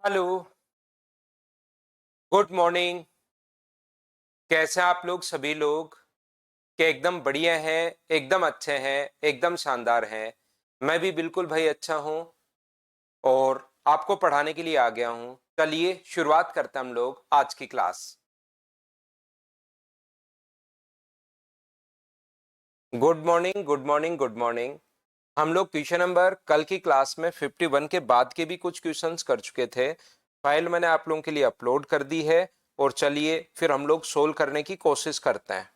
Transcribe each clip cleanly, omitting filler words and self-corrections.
Hello. Good morning. कैसे हैं आप लोग सभी लोग? क्या एकदम बढ़िया हैं, एकदम अच्छे हैं, एकदम शानदार हैं। मैं भी बिल्कुल भाई अच्छा हूं और आपको पढ़ाने के लिए आ गया हूं। चलिए शुरुआत करते हैं हम लोग आज की class. Good morning, good morning, good morning. हम लोग क्वेश्चन नंबर कल की क्लास में 51 के बाद के भी कुछ क्वेश्चंस कर चुके थे। फाइल मैंने आप लोगों के लिए अपलोड कर दी है और चलिए फिर हम लोग सोल्व करने की कोशिश करते हैं।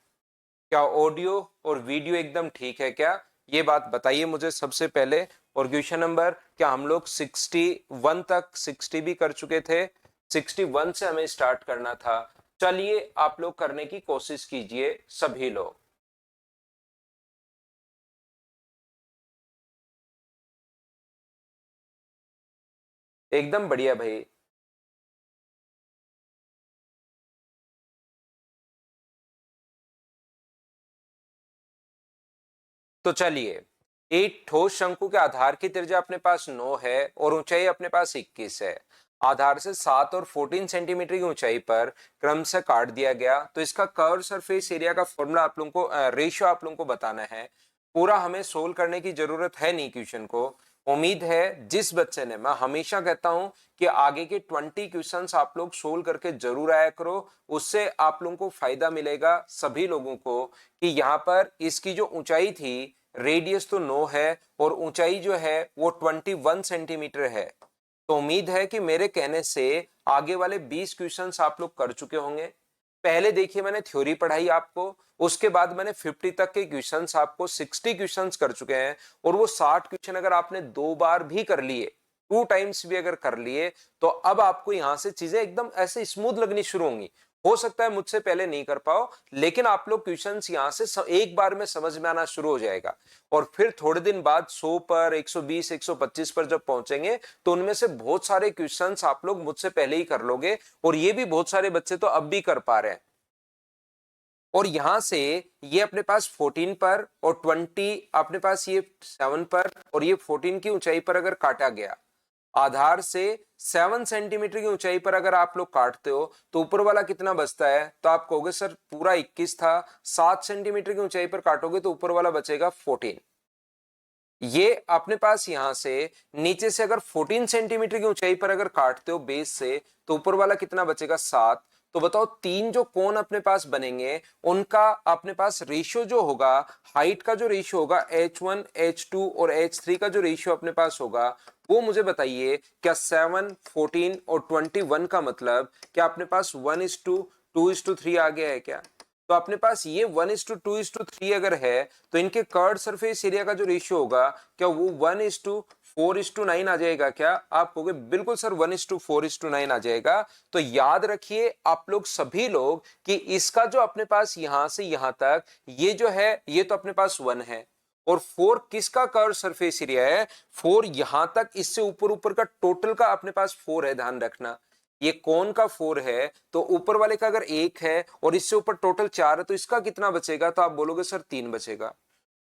क्या ऑडियो और वीडियो एकदम ठीक है क्या? ये बात बताइए मुझे सबसे पहले। और क्वेश्चन नंबर क्या हम लोग 61 तक 60 भी कर चुके थे? 61 से हमें स्टार्ट करना था। चलिए आप लोग करने की कोशिश कीजिए सभी लोग। एकदम बढ़िया भाई। तो चलिए, एक ठोस शंकु के आधार की त्रिज्या अपने पास 9 है और ऊंचाई अपने पास 21 है। आधार से 7 और 14 सेंटीमीटर की ऊंचाई पर क्रम से काट दिया गया, तो इसका कर्व सरफेस एरिया का फॉर्मूला आप लोगों को रेशियो आप लोगों को बताना है। पूरा हमें सोल्व करने की जरूरत है नहीं क्वेश्चन को। उम्मीद है जिस बच्चे ने, मैं हमेशा कहता हूं कि आगे के 20 क्वेश्चंस आप लोग सोल्व करके जरूर आया करो। उससे आप लोगों को फायदा मिलेगा सभी लोगों को कि यहाँ पर इसकी जो ऊंचाई थी, रेडियस तो 9 है और ऊंचाई जो है वो 21 सेंटीमीटर है। तो उम्मीद है कि मेरे कहने से आगे वाले 20 क्वेश्चंस आप लोग कर चुके होंगे। पहले देखिए मैंने थ्योरी पढ़ाई आपको, उसके बाद मैंने 50 तक के क्वेश्चंस आपको 60 क्वेश्चंस कर चुके हैं। और वो 60 क्वेश्चन अगर आपने 2 बार भी कर लिए, 2 टाइम्स भी अगर कर लिए, तो अब आपको यहां से चीजें एकदम ऐसे स्मूथ लगनी शुरू होंगी। हो सकता है मुझसे पहले नहीं कर पाओ, लेकिन आप लोग क्वेश्चंस यहां से एक बार में समझ में आना शुरू हो जाएगा। और फिर थोड़े दिन बाद 100 पर, 120, 125 पर जब पहुंचेंगे, तो उनमें से बहुत सारे क्वेश्चंस आप लोग मुझसे पहले ही कर लोगे। और ये भी बहुत सारे बच्चे तो अब भी कर पा रहे हैं। और यहां से ये अपने पास 14 पर और 20 अपने पास ये 7 पर और ये 14 की ऊंचाई पर अगर काटा गया, आधार से 7 सेंटीमीटर की ऊंचाई पर अगर आप लोग काटते हो, तो ऊपर वाला कितना बचता है? तो आप कहोगे सर पूरा 21 था, 7 सेंटीमीटर की ऊंचाई पर काटोगे तो ऊपर वाला बचेगा 14। ये अपने पास यहां से नीचे से अगर 14 सेंटीमीटर की ऊंचाई पर अगर काटते हो बेस से, तो ऊपर वाला कितना बचेगा? 7। तो बताओ तीन जो कोण अपने पास बनेंगे, उनका अपने पास रेशियो जो होगा, हाइट का जो रेशियो होगा, H1 H2 और H3 का जो रेशियो अपने पास होगा, वो मुझे बताइए। क्या 7, 14 और 21 का मतलब क्या अपने पास 1:2:3 आ गया है क्या? तो अपने पास ये 1:2:3 अगर है, तो इनके कर्ड सरफेस एरिया का जो रेशियो होगा, क्या वो 1:4:9 आ जाएगा क्या? आप कहोगे बिल्कुल सर 1:4:9 आ जाएगा। तो याद रखिए आप लोग सभी लोग कि इसका जो अपने पास यहां से यहां तक ये जो है, ये तो अपने पास 1 है। और 4 किसका कर्व सरफेस एरिया है? 4 यहां तक इससे ऊपर ऊपर का टोटल का अपने पास 4 है, ध्यान रखना। ये कौन का 4 है, तो ऊपर वाले का अगर 1 है और इससे ऊपर टोटल 4 है, तो इसका कितना बचेगा? तो आप बोलोगे सर 3 बचेगा।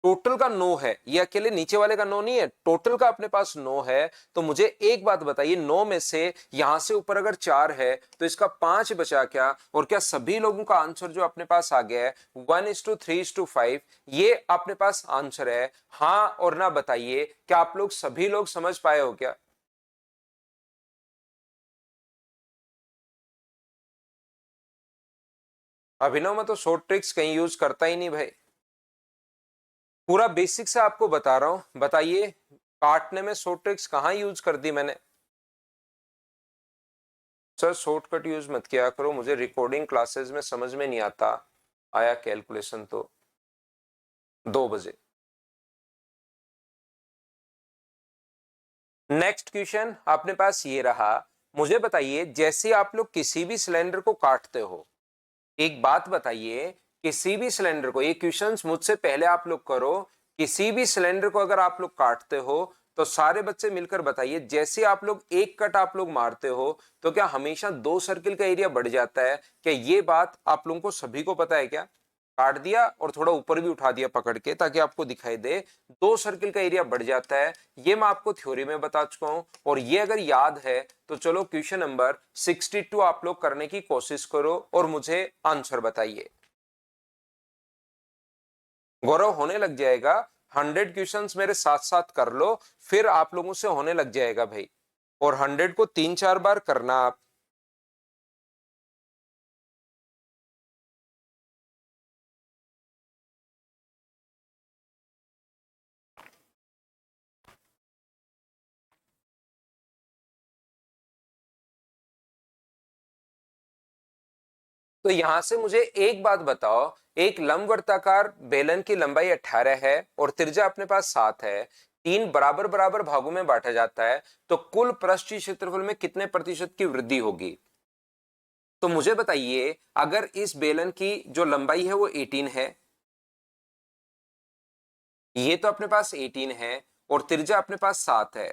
टोटल का 9 है, ये अकेले नीचे वाले का 9 नहीं है, टोटल का अपने पास 9 है। तो मुझे एक बात बताइए, 9 में से यहां से ऊपर अगर 4 है, तो इसका 5 बचा क्या? और क्या सभी लोगों का आंसर जो अपने पास आ गया है 1:3:5, ये अपने पास आंसर है? हाँ और ना बताइए, क्या आप लोग सभी लोग समझ पाए हो क्या? अभिनव मैं तो शॉर्ट ट्रिक्स कहीं यूज करता ही नहीं भाई। पूरा बेसिक से आपको बता रहा हूं, बताइए काटने में शॉर्ट ट्रिक्स कहां यूज कर दी मैंने? सर शॉर्टकट यूज मत किया करो, मुझे रिकॉर्डिंग क्लासेस में समझ में नहीं आता। आया कैलकुलेशन तो 2 बजे। नेक्स्ट क्वेश्चन अपने पास ये रहा। मुझे बताइए जैसे आप लोग किसी भी सिलेंडर को काटते हो, एक बात बताइए, किसी भी सिलेंडर को, ये क्वेश्चंस मुझसे पहले आप लोग करो। किसी भी सिलेंडर को अगर आप लोग काटते हो, तो सारे बच्चे मिलकर बताइए, जैसे आप लोग एक कट आप लोग मारते हो, तो क्या हमेशा 2 सर्किल का एरिया बढ़ जाता है? क्या ये बात आप लोगों को सभी को पता है क्या? काट दिया और थोड़ा ऊपर भी उठा दिया पकड़ के ताकि आपको दिखाई दे, दो सर्किल का एरिया बढ़ जाता है। ये मैं आपको थ्योरी में बता चुका हूं और ये अगर याद है तो चलो क्वेश्चन नंबर 62 आप लोग करने की कोशिश करो और मुझे आंसर बताइए। गौरव होने लग जाएगा, 100 क्वेश्चंस मेरे साथ साथ कर लो, फिर आप लोगों से होने लग जाएगा भाई। और 100 को 3-4 बार करना आप। तो यहां से मुझे एक बात बताओ, एक लंबवर्ताकार बेलन की लंबाई 18 है और त्रिज्या अपने पास 7 है, तीन बराबर बराबर भागों में बांटा जाता है, तो कुल पृष्ठीय क्षेत्रफल में कितने प्रतिशत की वृद्धि होगी? तो मुझे बताइए, अगर इस बेलन की जो लंबाई है वो 18 है, ये तो अपने पास 18 है और त्रिज्या अपने पास 7 है,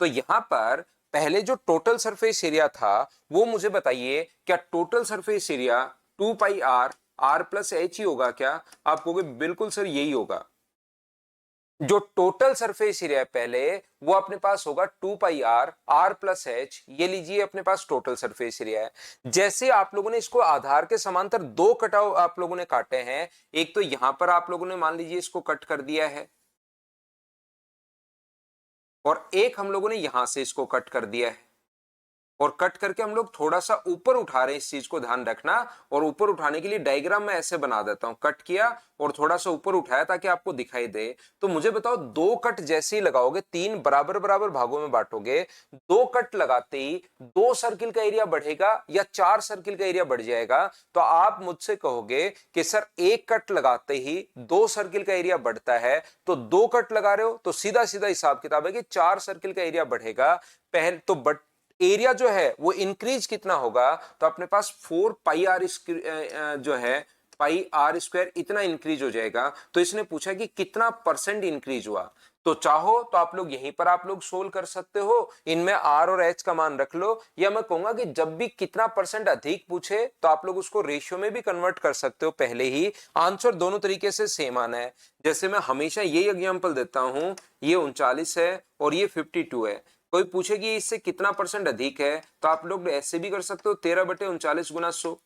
तो यहां पर पहले जो टोटल सरफेस एरिया था वो मुझे बताइए, क्या total surface area 2 pi r plus h ही होगा क्या? आप कहोगे बिल्कुल सर यही होगा। जो टोटल सरफेस एरिया है पहले वो अपने पास होगा 2 पाई आर प्लस एच, ये लीजिए अपने पास टोटल सरफेस एरिया है। जैसे आप लोगों ने इसको आधार के समांतर दो कटाव आप लोगों ने काटे हैं, एक तो यहां पर आप लोगों ने मान लीजिए इसको कट कर दिया है और एक हम लोगों ने यहां से इसको कट कर दिया है, और कट करके हम लोग थोड़ा सा ऊपर उठा रहे हैं, इस चीज को ध्यान रखना। और ऊपर उठाने के लिए डायग्राम में ऐसे बना देता हूं, कट किया और थोड़ा सा ऊपर उठाया ताकि आपको दिखाई दे। तो मुझे बताओ, दो कट जैसे ही लगाओगे, तीन बराबर बराबर भागों में बांटोगे, दो कट लगाते ही दो सर्किल का एरिया बढ़ेगा या चार सर्किल का एरिया बढ़ जाएगा? तो आप मुझसे कहोगे कि सर एक कट लगाते ही दो सर्किल का एरिया बढ़ता है, तो दो कट लगा रहे हो तो सीधा सीधा हिसाब किताब है कि चार सर्किल का एरिया बढ़ेगा। पहले तो एरिया जो है वो इंक्रीज कितना होगा? तो अपने पास 4 पाई आर जो है पाई आर स्क्वायर इतना इंक्रीज हो जाएगा। तो इसने पूछा कि कितना परसेंट इंक्रीज हुआ, तो चाहो तो आप लोग यहीं पर आप लोग सोल्व कर सकते हो, इनमें आर और एच का मान रख लो, या मैं कहूंगा कि जब भी कितना परसेंट अधिक पूछे तो आप लोग उसको रेशियो में भी कन्वर्ट कर सकते हो, पहले ही आंसर दोनों तरीके से सेम आना है। जैसे मैं हमेशा यही एग्जांपल देता हूं, ये 39 है और ये 52 है, कोई पूछे कि इससे कितना परसेंट अधिक है, तो आप लोग ऐसे भी कर सकते हो 13/39 गुना 100,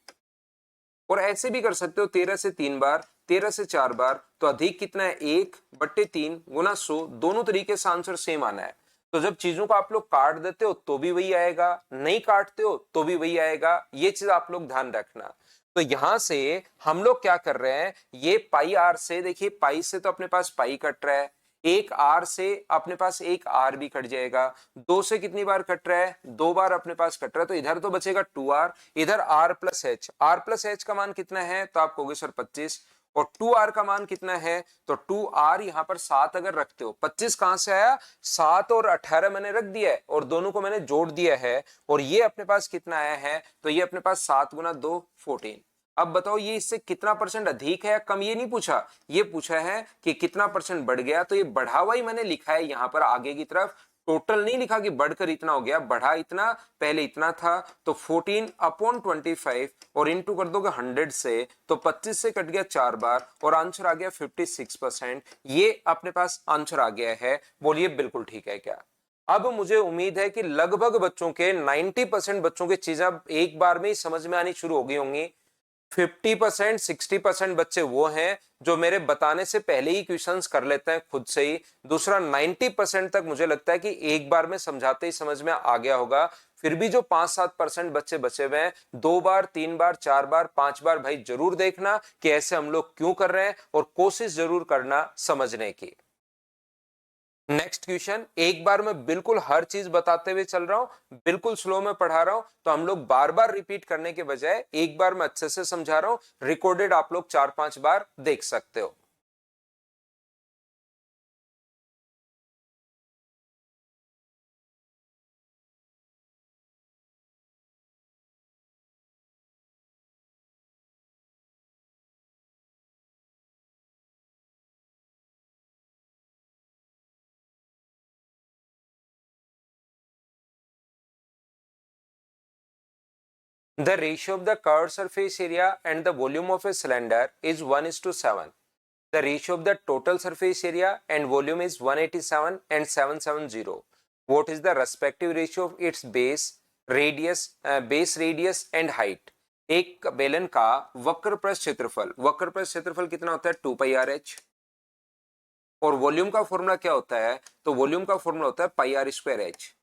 और ऐसे भी कर सकते हो 13 से 3 बार, 13 से 4 बार, तो अधिक कितना है 1/3 गुना 100। दोनों तरीके से आंसर सेम आना है। तो जब चीजों को आप लोग काट देते हो तो भी वही आएगा, नहीं काटते हो तो भी वही आएगा, ये चीज आप लोग ध्यान रखना। तो यहां से हम लोग क्या कर रहे हैं, ये पाई आर से, देखिए पाई से तो अपने पास पाई कट रहा है, एक आर से अपने पास एक आर भी कट जाएगा, दो से कितनी बार कट रहा है, दो बार अपने पास कट रहा है, तो इधर तो बचेगा 2 आर, इधर आर प्लस एच का मान कितना है, तो आप कहोगे सर 25, और 2 आर का मान कितना है, तो 2 आर यहां पर 7 अगर रखते हो, 25 कहां से आया, 7 और 18 मैंने रख दिया है और दोनों को मैंने जोड़ दिया है, और ये अपने पास कितना आया है, तो ये अपने पास 7 गुना 2 14। अब बताओ ये इससे कितना परसेंट अधिक है या कम, ये नहीं पूछा, ये पूछा है कि कितना परसेंट बढ़ गया, तो ये बढ़ा हुआ ही मैंने लिखा है यहां पर आगे की तरफ, टोटल नहीं लिखा कि बढ़कर इतना हो गया, बढ़ा इतना, पहले इतना था, तो 14/25 और इंटू कर दोगे 100 से, तो 25 से कट गया 4 बार और आंसर आ गया 56%। ये अपने पास आंसर आ गया है, बोलिए बिल्कुल ठीक है क्या? अब मुझे उम्मीद है कि लगभग बच्चों के 90% बच्चों की चीजें अब एक बार में ही समझ में आनी शुरू हो गई होंगी। 50% 60% बच्चे वो हैं जो मेरे बताने से पहले ही क्वेश्चंस कर लेते हैं खुद से ही, दूसरा 90% तक मुझे लगता है कि एक बार में समझाते ही समझ में आ गया होगा। फिर भी जो 5-7% बच्चे बचे हुए हैं, 2 बार 3 बार 4 बार 5 बार भाई जरूर देखना कि ऐसे हम लोग क्यों कर रहे हैं, और कोशिश जरूर करना समझने की। नेक्स्ट क्वेश्चन, एक बार मैं बिल्कुल हर चीज बताते हुए चल रहा हूं, बिल्कुल स्लो में पढ़ा रहा हूं, तो हम लोग बार बार रिपीट करने के बजाय एक बार मैं अच्छे से समझा रहा हूं, रिकॉर्डेड आप लोग 4-5 बार देख सकते हो। The ratio of the curved surface area and the volume of a cylinder is 1:7. The ratio of the total surface area and volume is 187 and 770. What is the respective ratio of its base radius and height? एक बेलन का वक्र प्रस्थ क्षेत्रफल कितना होता है 2 pi R H, और volume का फॉर्मूला क्या होता है? तो वॉल्यूम का फॉर्मूला होता है पाई आर स्क्वायर एच।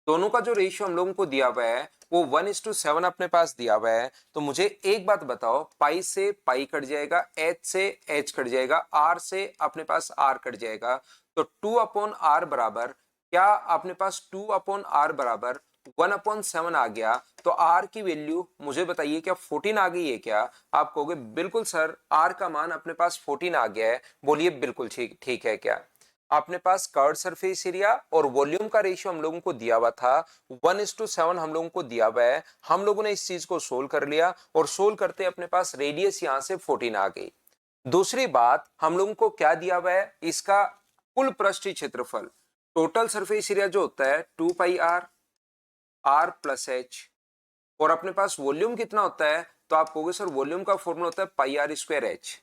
दोनों का जो रेशियो हम लोगों को दिया हुआ है वो 1:7 अपने पास दिया हुआ है। तो मुझे एक बात बताओ, पाई से पाई कट जाएगा, एच से एच कट जाएगा, आर से अपने पास आर कट जाएगा, तो 2/r बराबर क्या अपने पास 2/r बराबर 1/7 आ गया। तो r की वैल्यू मुझे बताइए क्या 14 आ गई है क्या? आप कहोगे बिल्कुल सर, r का मान अपने पास 14 आ गया है। बोलिए बिल्कुल ठीक ठीक है क्या? अपने पास कर्व सरफेस एरिया और वॉल्यूम का रेशियो हम लोगों को दिया हुआ था 1:7 हम लोगों को दिया हुआ है। हम लोगों ने इस चीज को सोल्व कर लिया और सोल्व करते अपने पास रेडियस यहां से 14 आ गई। दूसरी बात, हम लोगों को क्या दिया हुआ है? इसका कुल पृष्ठीय क्षेत्रफल, टोटल सरफेस एरिया जो होता है 2 pi r, r plus H, और अपने पास वॉल्यूम कितना होता है? तो आप कहोगे सर वॉल्यूम का फॉर्मूला होता है pi r square h.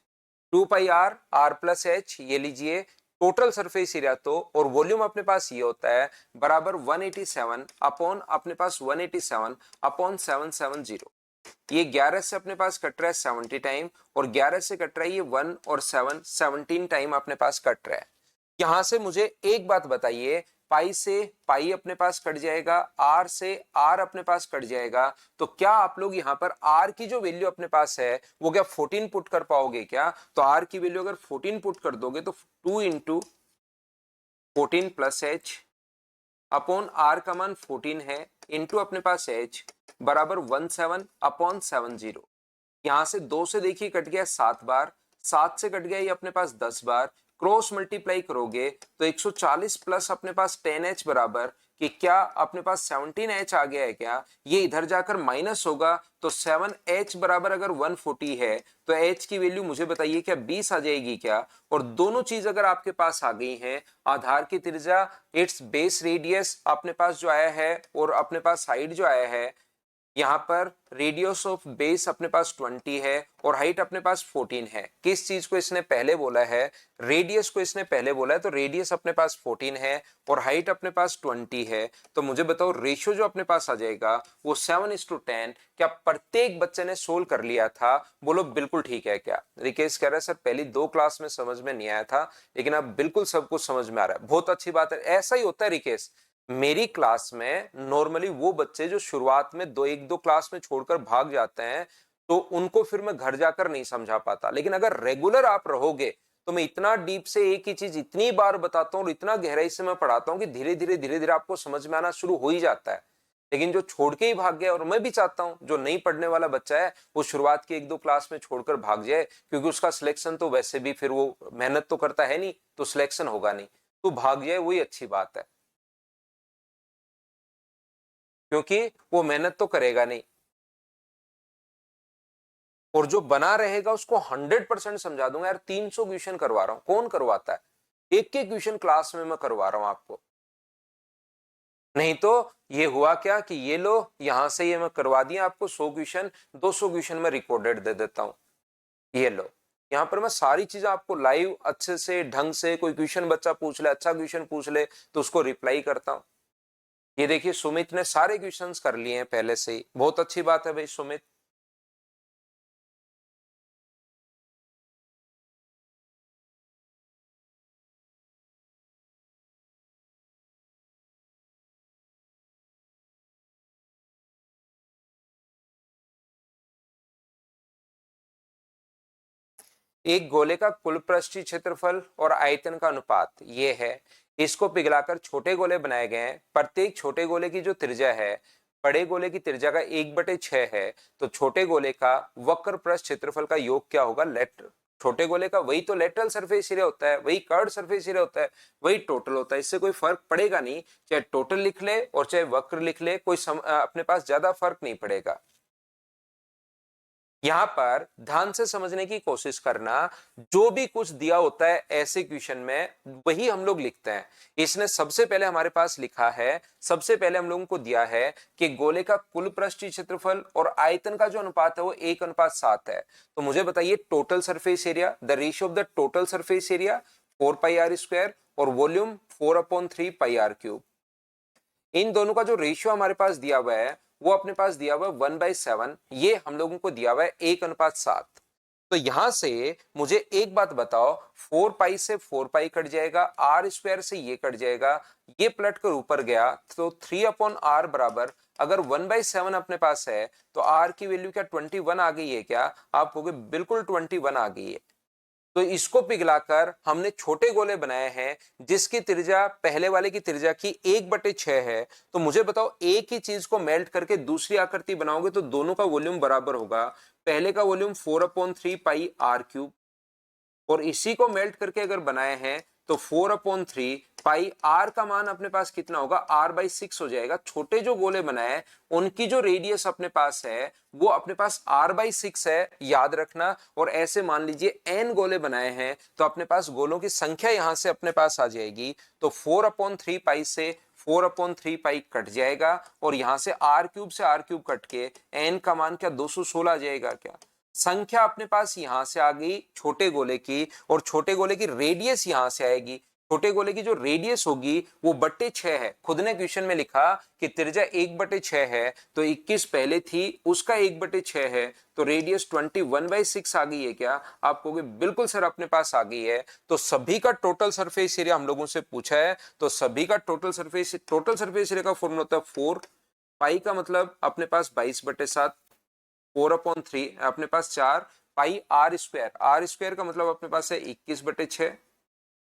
2 pi r, r plus h, ये लीजिए टोटल सरफेस एरिया, तो और वॉल्यूम अपने पास ये होता है बराबर 187 अपॉन अपने पास 187 अपॉन 770। ये 11 से अपने पास कट रहा है 70 टाइम, और 11 से कट रहा है ये 1 और 7 17 टाइम अपने पास कट रहा है। यहां से मुझे एक बात बताइए, पाई से पाई अपने पास कट जाएगा, आर से आर अपने पास कट जाएगा, तो क्या आप लोग यहां पर आर की जो वैल्यू अपने पास है वो क्या 14 पुट कर पाओगे क्या? तो आर की वैल्यू अगर 14 पुट कर दोगे तो 2 into 14 plus h upon r का मान 14 है, इंटू अपने पास एच बराबर 17 अपॉन 70। यहां से 2 से देखिए कट गया 7 बार, 7 से कट गया ये अपने पास 10 बार, क्रॉस मल्टीप्लाई करोगे तो 140 प्लस अपने पास 10h बराबर कि क्या अपने पास 17h आ गया है क्या? ये इधर जाकर माइनस होगा, तो 7h बराबर अगर 140 है तो h की वैल्यू मुझे बताइए क्या 20 आ जाएगी क्या? और दोनों चीज अगर आपके पास आ गई हैं, आधार की त्रिज्या, इट्स बेस रेडियस अपने पास जो आया है और अपने पास हाइट जो आया है, यहाँ पर रेडियस ऑफ बेस अपने पास 20 है और हाइट अपने पास 14 है। किस चीज को इसने पहले बोला है? रेडियस को इसने पहले बोला है, तो रेडियस अपने पास 14 है और हाइट अपने पास 20 है। तो मुझे बताओ रेशियो जो अपने पास आ जाएगा वो 7:10। क्या प्रत्येक बच्चे ने सोल्व कर लिया था? बोलो बिल्कुल ठीक है क्या? रिकेश कह रहा है सर पहली 2 क्लास में समझ में नहीं आया था, लेकिन अब बिल्कुल सब कुछ समझ में आ रहा है। बहुत अच्छी बात है, ऐसा ही होता है रिकेश। मेरी क्लास में नॉर्मली वो बच्चे जो शुरुआत में 1-2 क्लास में छोड़कर भाग जाते हैं, तो उनको फिर मैं घर जाकर नहीं समझा पाता, लेकिन अगर रेगुलर आप रहोगे तो मैं इतना डीप से एक ही चीज इतनी बार बताता हूँ और इतना गहराई से मैं पढ़ाता हूँ कि धीरे धीरे आपको समझ में आना शुरू हो ही जाता है। लेकिन जो छोड़ के ही भाग गया, और मैं भी चाहता हूँ जो नहीं पढ़ने वाला बच्चा है वो शुरुआत की 1-2 क्लास में छोड़कर भाग जाए, क्योंकि उसका सिलेक्शन तो वैसे भी फिर वो मेहनत तो करता है नहीं, तो सिलेक्शन होगा नहीं, तो भाग जाए वही अच्छी बात है, क्योंकि वो मेहनत तो करेगा नहीं। और जो बना रहेगा उसको 100% समझा दूंगा। यार 300 क्वेश्चन करवा रहा हूं, कौन करवाता है? एक एक क्वेश्चन क्लास में मैं करवा रहा हूं आपको। नहीं तो ये हुआ क्या कि ये लो यहां से ये मैं करवा दिया आपको 100 क्वेश्चन, 200 क्वेश्चन में रिकॉर्डेड दे देता हूं। ये लो, यहाँ पर मैं सारी चीजें आपको लाइव अच्छे से ढंग से, कोई क्वेश्चन बच्चा पूछ ले, अच्छा क्वेश्चन पूछ ले तो उसको रिप्लाई करता हूं। ये देखिए सुमित ने सारे क्वेश्चंस कर लिए हैं पहले से ही, बहुत अच्छी बात है भाई सुमित। एक गोले का कुल पृष्ठीय क्षेत्रफल और आयतन का अनुपात ये है। इसको पिघलाकर छोटे गोले बनाए गए हैं। प्रत्येक छोटे गोले की जो त्रिज्या है बड़े गोले की त्रिज्या का 1/6 है। तो छोटे गोले का वक्र पृष्ठ क्षेत्रफल का योग क्या होगा? छोटे गोले का वही तो लेटरल सरफेस एरिया होता है, वही कर्व सरफेस एरिया होता है, वही टोटल होता है। इससे कोई फर्क पड़ेगा नहीं, चाहे टोटल लिख ले और चाहे वक्र लिख ले, कोई अपने पास ज्यादा फर्क नहीं पड़ेगा। यहां पर ध्यान से समझने की कोशिश करना, जो भी कुछ दिया होता है ऐसे क्वेश्चन में वही हम लोग लिखते हैं। इसने सबसे पहले हमारे पास लिखा है, सबसे पहले हम लोगों को दिया है कि गोले का कुल पृष्ठीय क्षेत्रफल और आयतन का जो अनुपात है वो 1:7 है। तो मुझे बताइए total surface area, the ratio of the total surface area 4πr² और वॉल्यूम 4/3πr³। इन दोनों का जो रेशियो हमारे पास दिया हुआ है वो अपने पास दिया हुआ है 1/7, ये हम लोगों को दिया हुआ है 1:7। तो यहां से मुझे एक बात बताओ, 4 पाई से 4 पाई कट जाएगा, आर स्क्वायर से ये कट जाएगा, ये पलट कर ऊपर गया तो 3/r बराबर, अगर 1/7 अपने पास है तो r की वैल्यू क्या 21 आ गई है क्या? आप कहोगे बिल्कुल 21 आ गई है। तो इसको पिघलाकर हमने छोटे गोले बनाए हैं जिसकी त्रिज्या पहले वाले की त्रिज्या की 1/6 है। तो मुझे बताओ एक ही चीज को मेल्ट करके दूसरी आकृति बनाओगे तो दोनों का वॉल्यूम बराबर होगा। पहले का वॉल्यूम 4/3πr³ और इसी को मेल्ट करके अगर बनाए हैं तो 4/3 पाई, आर का मान अपने पास कितना होगा, r/6 हो जाएगा। छोटे जो गोले बनाए उनकी जो रेडियस अपने पास है वो अपने पास r/6 है, याद रखना। और ऐसे मान लीजिए n गोले बनाए हैं तो अपने पास गोलों की संख्या यहां से अपने पास आ जाएगी। तो 4/3 पाई से 4/3 पाई कट जाएगा और यहां से r³ से r³ कट के n का मान क्या 216 आ जाएगा क्या? संख्या अपने पास यहां से आ गई छोटे गोले की, और छोटे गोले की रेडियस यहां से आएगी। छोटे गोले की जो रेडियस होगी वो 6 है। खुद ने क्वेश्चन में लिखा कि त्रिज्या 1/6 है, तो 21 पहले थी उसका 1/6 है, तो रेडियस 21/6 आ गई है क्या? आप कहोगे बिल्कुल सर अपने पास आ गई है। तो सभी का टोटल सरफेस एरिया हम लोगों से पूछा है, तो सभी का टोटल सरफेस एरिया का फॉर्मूला होता है 4 पाई का मतलब अपने पास 22/7, 4/3 अपने पास 4 पाई आर स्क्वायर का मतलब अपने पास है 21/6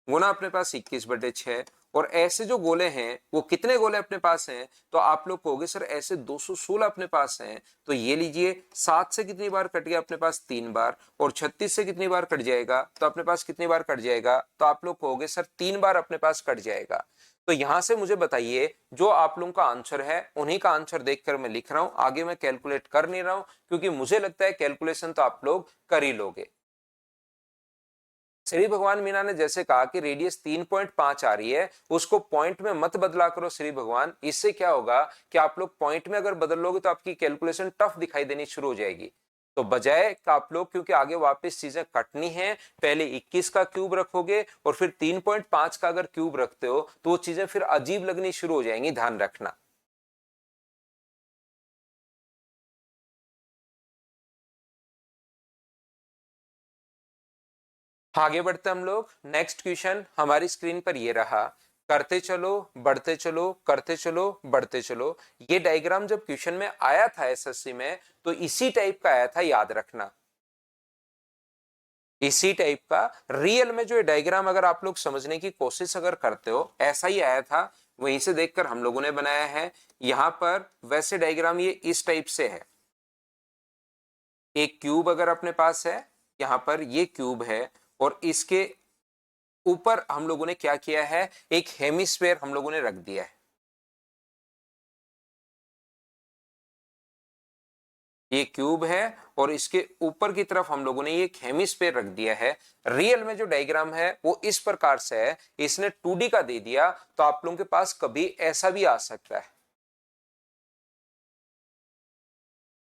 गुना अपने पास 21/6। और ऐसे जो गोले हैं वो कितने गोले अपने पास हैं? तो आप लोग कहोगे सर ऐसे 216 अपने पास हैं। तो ये लीजिए 7 से कितनी बार कट गया अपने पास 3 बार, और 36 से कितनी बार कट जाएगा तो अपने पास कितनी बार कट जाएगा? तो आप लोग कहोगे सर 3 बार अपने पास कट जाएगा। तो यहां से मुझे बताइए जो आप लोगों का आंसर है उन्हीं का आंसर देखकर मैं लिख रहा हूं, आगे मैं कैलकुलेट कर नहीं रहा हूं क्योंकि मुझे लगता है कैलकुलेशन तो आप लोग कर ही लोगे। श्री भगवान मीना ने जैसे कहा कि रेडियस 3.5 आ रही है, उसको पॉइंट में मत बदला करो श्री भगवान। इससे क्या होगा कि आप लोग पॉइंट में अगर बदल लोगे तो आपकी कैलकुलेशन टफ दिखाई देनी शुरू हो जाएगी। तो बजाय का आप लोग, क्योंकि आगे वापस चीजें कटनी है, पहले 21 का क्यूब रखोगे और फिर 3.5 का अगर क्यूब रखते हो तो वो चीजें फिर अजीब लगनी शुरू हो जाएंगी, ध्यान रखना। आगे बढ़ते हम लोग। नेक्स्ट क्वेश्चन हमारी स्क्रीन पर ये रहा, करते चलो बढ़ते चलो करते चलो बढ़ते चलो। ये डायग्राम जब क्वेश्चन में आया था एसएससी में तो इसी टाइप का आया था, याद रखना। इसी टाइप का रियल में जो डायग्राम अगर आप लोग समझने की कोशिश अगर करते हो ऐसा ही आया था, वहीं से देखकर हम लोगों ने बनाया है। यहां पर वैसे डायग्राम ये इस टाइप से है, एक क्यूब अगर अपने पास है, यहां पर ये क्यूब है और इसके ऊपर हम लोगों ने क्या किया है, एक हेमिस्फेयर हम लोगों ने रख दिया है। ये क्यूब है और इसके ऊपर की तरफ हम लोगों ने ये एक हेमिस्फेयर रख दिया है। रियल में जो डायग्राम है वो इस प्रकार से है, इसने 2D का दे दिया तो आप लोगों के पास कभी ऐसा भी आ सकता है।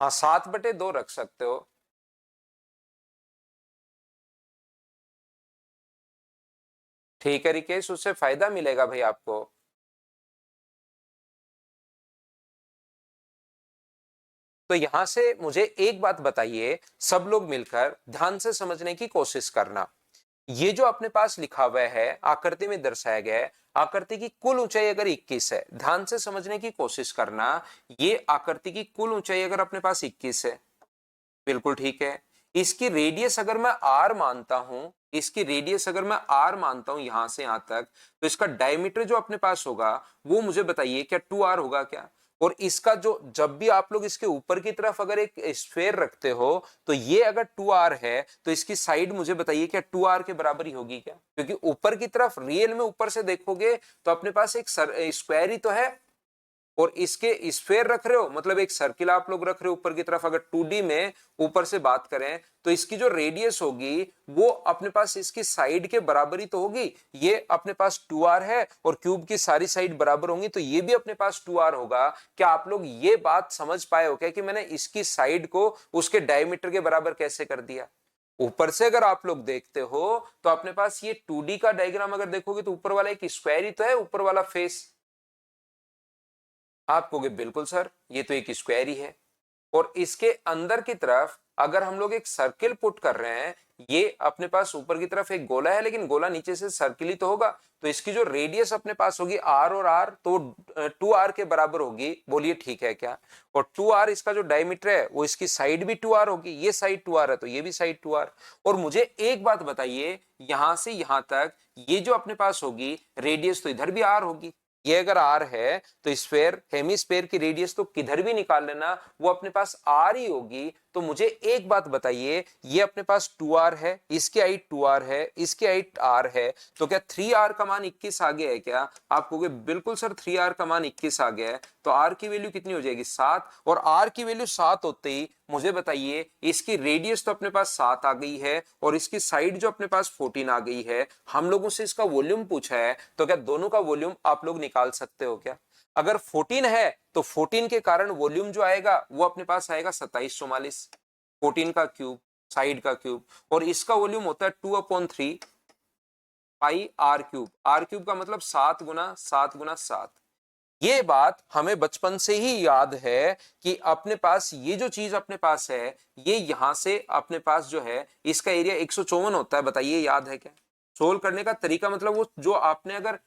हाँ 7/2 रख सकते हो। ठीक है रिकेश, उससे फायदा मिलेगा भाई आपको। तो यहां से मुझे एक बात बताइए, सब लोग मिलकर ध्यान से समझने की कोशिश करना। ये जो अपने पास लिखा हुआ है आकृति में दर्शाया गया है, आकृति की कुल ऊंचाई अगर 21 है, ध्यान से समझने की कोशिश करना। ये आकृति की कुल ऊंचाई अगर अपने पास 21 है, बिल्कुल ठीक है। इसकी रेडियस अगर मैं आर मानता हूं, इसकी रेडियस अगर मैं आर मानता हूं यहां से यहां तक, तो इसका डायमीटर जो अपने पास होगा वो मुझे बताइए क्या 2r होगा क्या? और इसका जो, जब भी आप लोग इसके ऊपर की तरफ अगर एक स्फेयर रखते हो तो ये अगर 2r है तो इसकी साइड मुझे बताइए क्या 2r के बराबर ही होगी क्या? क्योंकि ऊपर की तरफ रियल में ऊपर से देखोगे तो अपने पास एक स्क्वायर ही तो है। और इसके स्फेयर रख रहे हो, मतलब एक सर्किल आप लोग रख रहे हो ऊपर की तरफ। अगर 2D में ऊपर से बात करें तो इसकी जो रेडियस होगी वो अपने पास इसकी साइड के बराबर ही तो होगी। ये अपने पास 2r है और क्यूब की सारी साइड बराबर होंगी, तो ये भी अपने पास 2r होगा। क्या आप लोग ये बात समझ पाए हो क्या कि मैंने इसकी साइड को उसके डायमीटर के बराबर कैसे कर दिया? ऊपर से अगर आप लोग देखते हो तो अपने पास ये 2D का डायग्राम अगर देखोगे तो ऊपर वाला एक स्क्वायर ही तो है, ऊपर वाला फेस। आप कहोगे बिल्कुल सर ये तो एक स्क्वायर ही है। और इसके अंदर की तरफ अगर हम लोग एक सर्किल पुट कर रहे हैं, ये अपने पास ऊपर की तरफ एक गोला है लेकिन गोला नीचे से सर्किल ही तो होगा, तो इसकी जो रेडियस अपने पास होगी आर और आर, तो 2r के बराबर होगी। बोलिए ठीक है क्या? और 2r इसका जो डायमीटर है वो इसकी साइड भी 2r होगी, ये साइड 2r है तो ये भी साइड 2r। और मुझे एक बात बताइए, यहां से यहां तक ये जो अपने पास होगी रेडियस तो इधर भी r होगी। ये अगर r है तो स्फेयर हेमिस्फेयर की रेडियस तो किधर भी निकाल लेना वो अपने पास r ही होगी। तो मुझे एक बात बताइए, ये अपने पास 2r है, इसकी हाइट 2r है, इसकी हाइट r है, तो क्या 3r का मान 21 आ गया है क्या? आप कहोगे बिल्कुल सर 3r का मान 21 आ गया है। तो r की वैल्यू कितनी हो जाएगी? 7। और r की वैल्यू 7 होते ही मुझे बताइए इसकी रेडियस तो अपने पास 7 आ गई है और इसकी साइड जो अपने पास 14 आ गई है। हम लोगों से इसका वॉल्यूम पूछा है, तो क्या दोनों का वॉल्यूम आप लोग निकाल सकते हो क्या? अगर 14 है तो 14 के कारण वॉल्यूम जो आएगा वो अपने पास आएगा 2744, 14 का क्यूब, साइड का क्यूब। और इसका वॉल्यूम होता है 2/3 पाई आर क्यूब। आर क्यूब का मतलब 7 गुना 7 गुना 7। ये बात हमें बचपन से ही याद है कि अपने पास ये जो चीज अपने पास है, ये यहां से अपने पास जो है इसका एरिया 154 होता है। बताइए याद है क्या? सोल्व करने का तरीका मतलब वो जो आपने अगर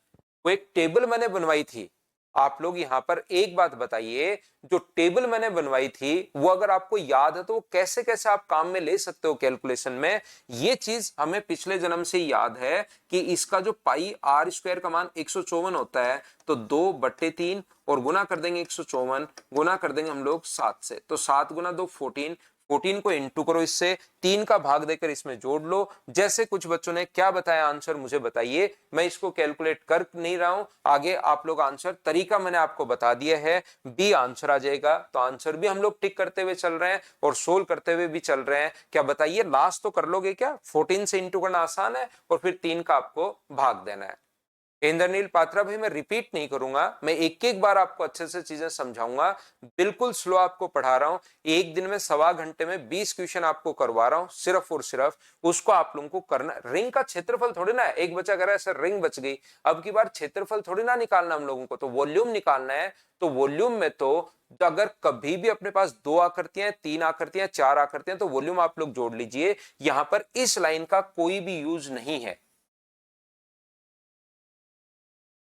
वो एक टेबल मैंने बनवाई थी, आप लोग यहां पर एक बात बताइए, जो टेबल मैंने बनवाई थी वो अगर आपको याद है तो वो कैसे कैसे आप काम में ले सकते हो कैलकुलेशन में। ये चीज हमें पिछले जन्म से याद है कि इसका जो पाई आर स्क्वायर का मान 154 होता है, तो 2/3 और गुना कर देंगे 154, गुना कर देंगे हम लोग 7 से, तो 7 गुना 2 14, 14 को इंटू करो इससे, 3 का भाग देकर इसमें जोड़ लो। जैसे कुछ बच्चों ने क्या बताया आंसर मुझे बताइए, मैं इसको कैलकुलेट कर नहीं रहा हूं, आगे आप लोग आंसर तरीका मैंने आपको बता दिया है, बी आंसर आ जाएगा। तो आंसर भी हम लोग टिक करते हुए चल रहे हैं और सोल्व करते हुए भी चल रहे हैं। क्या बताइए लास्ट तो कर लोगे क्या? 14 से इंटू करना आसान है और फिर 3 का आपको भाग देना है। इंद्रनील पात्रा भाई मैं रिपीट नहीं करूंगा, मैं एक एक बार आपको अच्छे से चीजें समझाऊंगा, बिल्कुल स्लो आपको पढ़ा रहा हूं। एक दिन में 1.25 घंटे में 20 क्वेश्चन आपको करवा रहा हूं, सिर्फ और सिर्फ उसको आप लोगों को करना। रिंग का क्षेत्रफल थोड़ी ना है, एक बच्चा कह रहा है सर रिंग बच गई, अब की बार क्षेत्रफल थोड़ी ना निकालना हम लोगों को, तो वॉल्यूम निकालना है। तो वॉल्यूम में तो अगर कभी भी अपने पास 2 आकृतियां, 3 आकृतियां, 4 आकृतियां, तो वॉल्यूम आप लोग जोड़ लीजिए। यहां पर इस लाइन का कोई भी यूज नहीं है।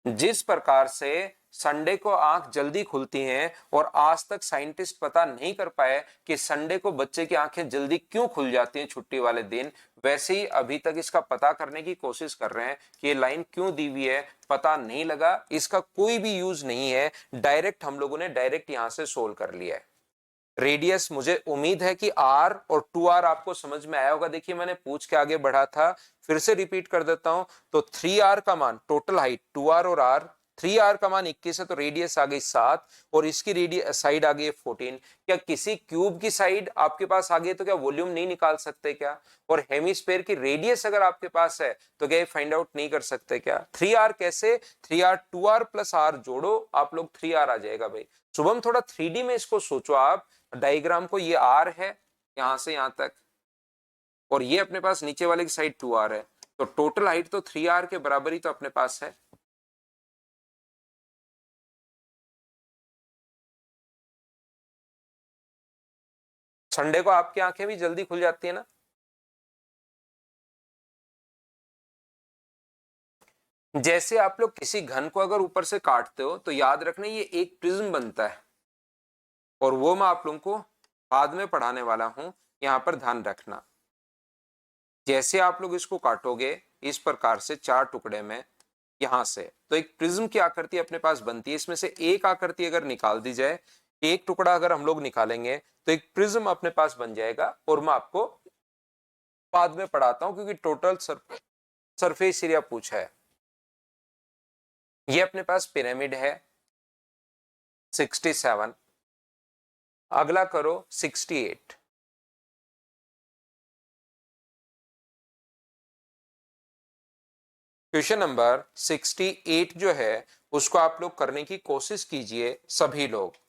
जिस प्रकार से संडे को आंख जल्दी खुलती हैं और आज तक साइंटिस्ट पता नहीं कर पाए कि संडे को बच्चे की आंखें जल्दी क्यों खुल जाती हैं छुट्टी वाले दिन, वैसे ही अभी तक इसका पता करने की कोशिश कर रहे हैं कि ये लाइन क्यों दी हुई है, पता नहीं लगा। इसका कोई भी यूज नहीं है, डायरेक्ट हम लोगों ने डायरेक्ट यहां से सोल्व कर लिया है। रेडियस मुझे उम्मीद है कि r और 2r आपको समझ में आया होगा। देखिए मैंने पूछ के आगे बढ़ा था, फिर से रिपीट कर देता हूं। तो 3r का मान, टोटल हाइट 2r और r, 3r का मान 21 है तो रेडियस आ गई 7 और इसकी रेडियस साइड आ गई 14। क्या किसी क्यूब की साइड आपके पास आ गई तो क्या वॉल्यूम नहीं निकाल सकते क्या? और हेमिस्फेयर की रेडियस अगर आपके पास है तो क्या ये फाइंड आउट नहीं कर सकते क्या? 3r कैसे? 3r 2r प्लस r जोड़ो, आप लोग 3r आ जाएगा भाई। शुभम थोड़ा 3D में इसको सोचो आप डायग्राम को, ये r है यहां से यहां तक और ये अपने पास नीचे वाले की साइड 2r है, तो टोटल हाइट तो 3r के बराबर ही तो अपने पास है। संडे को आपकी आंखें भी जल्दी खुल जाती है ना? जैसे आप लोग किसी घन को अगर ऊपर से काटते हो तो याद रखना ये एक प्रिज्म बनता है, और वो मैं आप लोगों को बाद में पढ़ाने वाला हूं, यहां पर ध्यान रखना। जैसे आप लोग इसको काटोगे इस प्रकार से 4 टुकड़े में, यहां से तो एक प्रिज्म की आकृति अपने पास बनती है। इसमें से एक आकृति अगर निकाल दी जाए, एक टुकड़ा अगर हम लोग निकालेंगे तो एक प्रिज्म अपने पास बन जाएगा, और मैं आपको बाद में पढ़ाता हूं क्योंकि टोटल सरफेस एरिया पूछा है। ये अपने पास पिरामिड है, 67। अगला करो 68। क्वेश्चन नंबर 68 जो है उसको आप लोग करने की कोशिश कीजिए सभी लोग।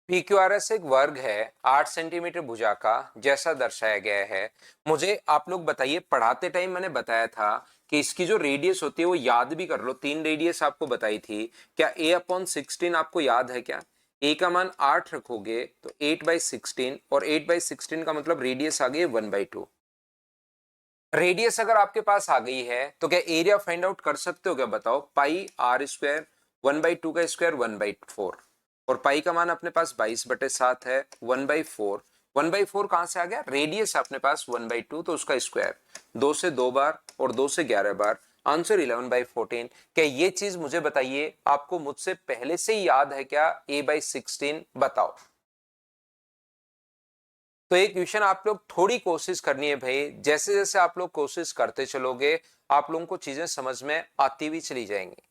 PQRS एक वर्ग है 8 सेंटीमीटर भुजा का जैसा दर्शाया गया है। मुझे आप लोग बताइए, पढ़ाते टाइम मैंने बताया था कि इसकी जो रेडियस होती है वो याद भी कर लो। 3 रेडियस आपको बताई थी। क्या a/16 आपको याद है? क्या a का मान 8 रखोगे तो 8/16 और 8/16 का मतलब रेडियस आ गई 1/2। रेडियस अगर आपके पास आ गई है तो क्या एरिया फाइंड आउट कर सकते हो? क्या बताओ। पाई आर स्क्वायर 1/2 का स्क्वायर 1/4 और पाई का मान अपने पास 22/7 है। 1/4 1/4 कहां से आ गया? रेडियस अपने पास 1/2 तो उसका स्क्वायर 2 से 2 बार और 2 से 11 बार। आंसर 11/14। क्या ये चीज मुझे बताइए आपको मुझसे पहले से ही याद है क्या? a/16 बताओ। तो ये क्वेश्चन आप लोग थोड़ी कोशिश करनी है भाई। जैसे जैसे आप लोग कोशिश करते चलोगे आप लोगों को चीजें समझ में आती भी चली जाएंगी।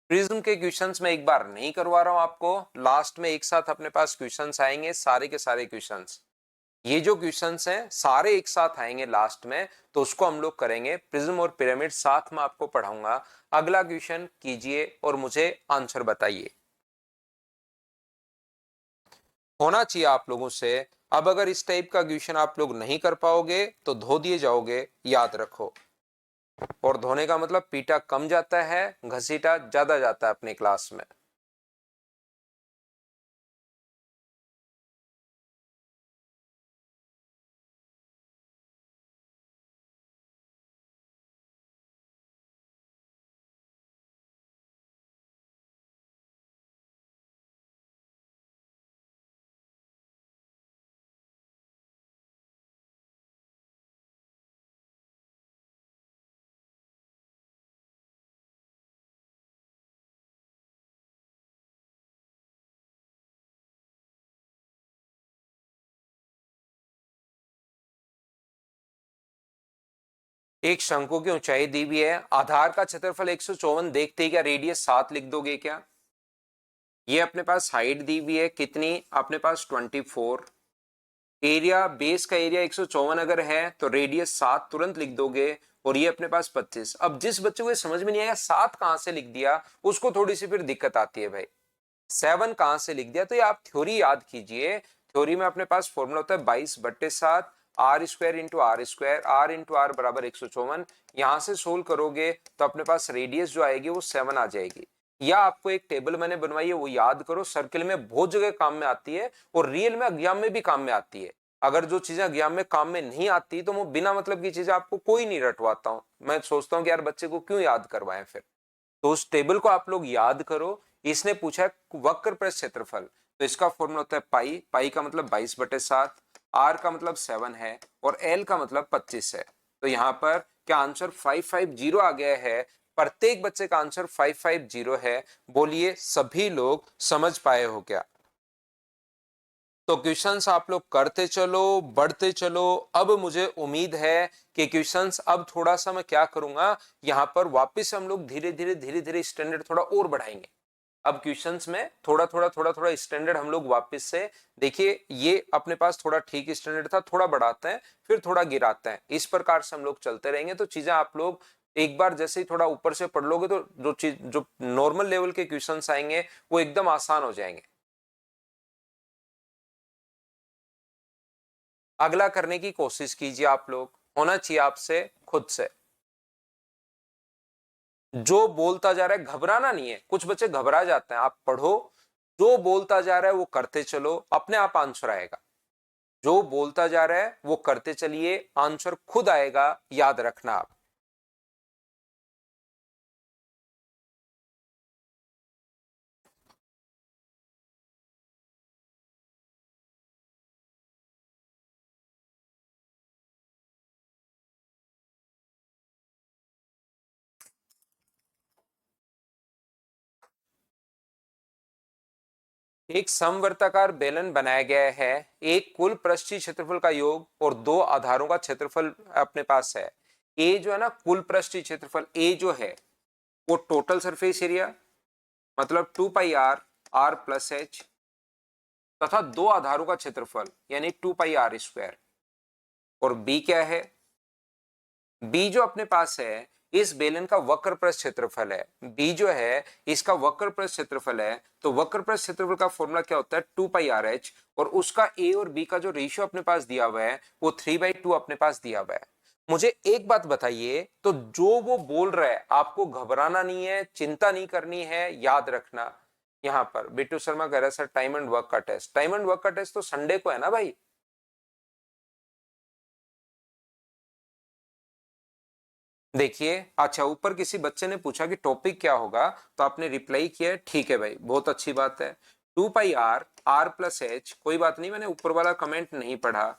प्रिज्म के क्वेश्चंस मैं एक बार नहीं करवा रहा हूं आपको, लास्ट में एक साथ अपने पास क्वेश्चंस आएंगे, सारे के सारे क्वेश्चंस। ये जो क्वेश्चंस हैं सारे एक साथ आएंगे लास्ट में, तो उसको हम लोग करेंगे प्रिज्म और पिरामिड साथ में आपको पढ़ाऊंगा। अगला क्वेश्चन कीजिए और मुझे आंसर बताइए। होना चाहिए आप लोगों से। अब अगर इस टाइप का क्वेश्चन आप लोग नहीं कर पाओगे तो धो दिए जाओगे, याद रखो। और धोने का मतलब पीटा कम जाता है, घसीटा ज्यादा जाता है अपने क्लास में। एक शंकु की ऊंचाई दी हुई है, आधार का क्षेत्रफल 154 देखते ही क्या रेडियस 7 लिख दोगे क्या? ये अपने पास हाइट दी हुई है कितनी? अपने पास 24। एरिया, बेस का एरिया 154 अगर है तो रेडियस 7 तुरंत लिख दोगे। और ये अपने पास 25। अब जिस बच्चे को ये समझ में नहीं आया 7 कहां से लिख दिया, उसको थोड़ी सी फिर दिक्कत आती है भाई। 7 कहां से लिख दिया? तो ये आप थ्योरी याद कीजिए। थ्योरी में अपने पास फॉर्मूला होता है 22/7 r square into r square, r into r बराबर 154। यहां से सोल्व करोगे तो अपने पास रेडियस जो आएगी वो 7 आ जाएगी। या आपको एक टेबल मैंने बनवाई है वो याद करो, सर्किल में बहुत जगह काम में आती है और रियल में एग्जाम में भी काम में आती है। अगर जो चीजें एग्जाम में काम में नहीं आती तो मैं बिना मतलब की चीजें आपको कोई नहीं रटवाता हूं। मैं सोचता हूँ कि यार बच्चे को क्यों याद करवाएं फिर। तो उस टेबल को आप लोग याद करो। इसने पूछा है वक्र पर क्षेत्रफल, तो इसका फॉर्मूला होता है पाई। पाई का मतलब 22/7, आर का मतलब 7 है और एल का मतलब 25 है। तो यहां पर क्या आंसर 550 आ गया है? प्रत्येक बच्चे का आंसर 550 है। बोलिए सभी लोग समझ पाए हो क्या? तो क्वेश्चंस आप लोग करते चलो, बढ़ते चलो। अब मुझे उम्मीद है कि क्वेश्चंस अब थोड़ा सा मैं क्या करूंगा, यहां पर वापस हम लोग धीरे धीरे स्टैंडर्ड थोड़ा और बढ़ाएंगे। अब क्वेश्चंस में थोड़ा थोड़ा स्टैंडर्ड हम लोग वापस से देखिए। ये अपने पास थोड़ा ठीक स्टैंडर्ड था, थोड़ा बढ़ाते हैं फिर थोड़ा गिराते हैं, इस प्रकार से हम लोग चलते रहेंगे। तो चीजें आप लोग एक बार जैसे ही थोड़ा ऊपर से पढ़ लोगे तो जो चीज जो नॉर्मल लेवल के क्वेश्चंस आएंगे वो एकदम आसान हो जाएंगे। अगला करने की कोशिश कीजिए आप लोग। होना चाहिए आपसे खुद से। जो बोलता जा रहा है घबराना नहीं है। कुछ बच्चे घबरा जाते हैं, आप पढ़ो जो बोलता जा रहा है वो करते चलो, अपने आप आंसर आएगा। जो बोलता जा रहा है वो करते चलिए, आंसर खुद आएगा, याद रखना आप। एक समवर्ताकार बेलन बनाया गया है, एक कुल पृष्ठीय क्षेत्रफल का योग और दो आधारों का क्षेत्रफल अपने पास है। ए जो है ना, कुल पृष्ठीय क्षेत्रफल ए जो है वो टोटल सरफेस एरिया मतलब 2 πr r+h तथा दो आधारों का क्षेत्रफल यानी 2 πr²। और बी क्या है? बी जो अपने पास है इस बेलन का वक्र पृष्ठ क्षेत्रफल है। बी जो है इसका वक्र पृष्ठ क्षेत्रफल है, तो वक्र पृष्ठ क्षेत्रफल का फॉर्मूला क्या होता है? 2 πrh। और उसका ए और बी का जो रेशियो अपने पास दिया हुआ है वो 3/2 अपने पास दिया हुआ है। मुझे एक बात बताइए, तो जो वो बोल रहा है आपको घबराना नहीं है, चिंता नहीं करनी है, याद रखना। यहाँ पर बिट्टू शर्मा कह रहा है सर टाइम एंड वर्क का टेस्ट, टाइम एंड वर्क का टेस्ट तो संडे को है ना भाई। देखिए, अच्छा, ऊपर किसी बच्चे ने पूछा कि टॉपिक क्या होगा, तो आपने रिप्लाई किया है, ठीक है भाई, बहुत अच्छी बात है। 2 πr r+h, कोई बात नहीं, मैंने ऊपर वाला कमेंट नहीं पढ़ा।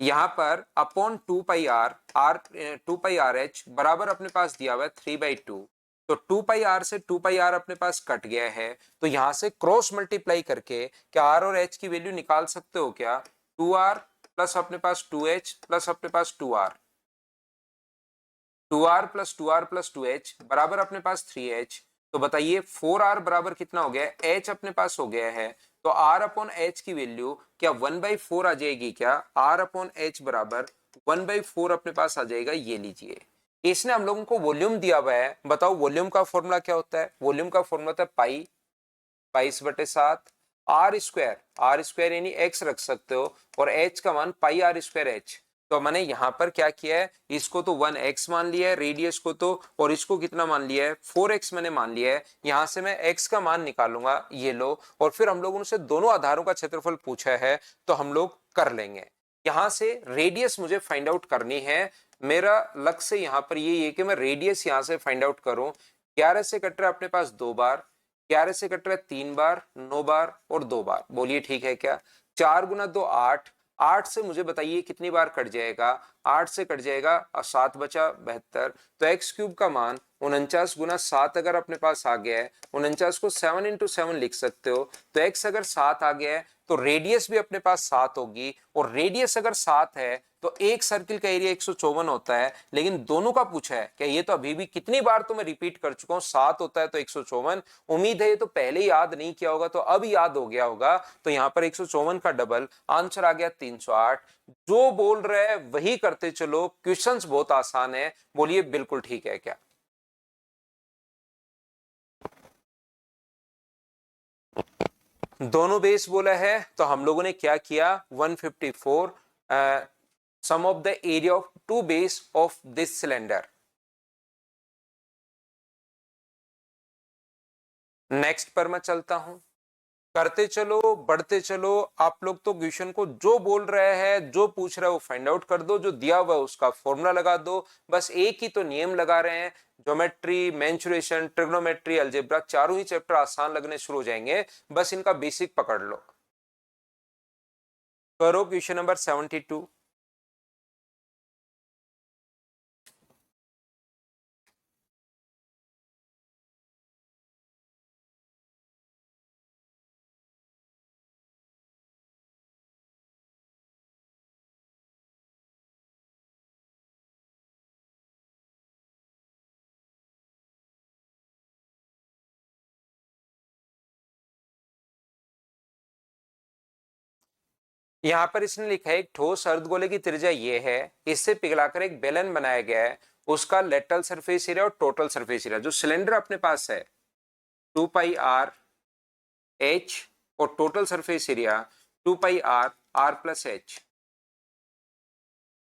यहां पर अपॉन 2 πr r 2 πrh बराबर अपने पास दिया हुआ है 3/2। तो 2 πr से 2 πr अपने पास कट गया है, तो यहां से क्रॉस मल्टीप्लाई करके क्या आर और एच की वैल्यू निकाल सकते हो क्या? 2r प्लस अपने पास 2h प्लस अपने पास 2r, 2r+2r+2h बराबर अपने पास 3h। तो बताइए 4r बराबर कितना हो गया? h अपने पास हो गया है, तो r अपॉन h की वैल्यू क्या 1/4 आ जाएगी क्या? r अपॉन h बराबर 1/4 अपने पास आ जाएगा। ये लीजिए, इसने हम लोगों को वॉल्यूम दिया हुआ है। बताओ वॉल्यूम का फॉर्मूला क्या होता है? वॉल्यूम का फॉर्मूला होता है पाई, 22/7 r² यानी x रख सकते हो, और h का मान πr²h। तो मैंने यहां पर क्या किया है, इसको तो 1x मान लिया है, रेडियस को तो, और इसको कितना मान लिया है? 4x मैंने मान लिया है। यहां से मैं x का मान निकालूंगा, ये लो, और फिर हम लोगों से दोनों आधारों का क्षेत्रफल पूछा है तो हम लोग कर लेंगे। यहां से रेडियस मुझे फाइंड आउट करनी है। मेरा लक्ष्य यहां पर ये है कि मैं रेडियस यहां से फाइंड आउट करूं। 11 से कट रहा है अपने पास 2 बार, 11 से कट रहा है 3 बार, 9 बार और 2 बार। बोलिए ठीक है क्या? 4 × 2 8, 8 से मुझे बताइए कितनी बार कट जाएगा? 8 से कट जाएगा और 7 बचा 72। तो x³ का मान 49 × 7 अगर अपने पास आ गया है, 49 को 7 × 7 लिख सकते हो। तो x अगर 7 आ गया है तो रेडियस भी अपने पास 7 होगी, और रेडियस अगर 7 है तो एक सर्किल का एरिया 154 होता है। लेकिन दोनों का पूछा है क्या? ये तो अभी भी कितनी बार तो मैं रिपीट कर चुका हूं, 7 होता है तो 154। उम्मीद है ये तो पहले ही याद नहीं किया होगा, तो अब याद हो गया होगा। तो यहां पर 154 का डबल आंसर आ गया 308। जो बोल रहे हैं वही करते चलो, क्वेश्चंस बहुत आसान है। बोलिए बिल्कुल ठीक है क्या? दोनों बेस बोला है तो हम लोगों ने क्या किया? 154 sum of the area of two base of this cylinder. Next पर मैं चलता हूं। करते चलो, बढ़ते चलो। आप लोग तो क्वेश्चन को जो बोल रहे हैं, जो पूछ रहे हो फाइंड आउट कर दो, जो दिया हुआ है उसका फॉर्मूला लगा दो। बस एक ही तो नियम लगा रहे हैं, ज्योमेट्री, मेंसुरेशन, ट्रिग्नोमेट्री, अलजेब्रा, चारों ही चैप्टर आसान लगने शुरू हो जाएंगे। बस इनका बेसिक पकड़ लो। करो क्वेश्चन नंबर 72। यहाँ पर इसने लिखा है एक ठोस अर्धगोले की त्रिज्या ये है, इससे पिघलाकर एक बेलन बनाया गया है, उसका लेटरल सरफेस एरिया और टोटल सरफेस एरिया, जो सिलेंडर अपने पास है 2 πr h, और total surface area 2 πr r+h,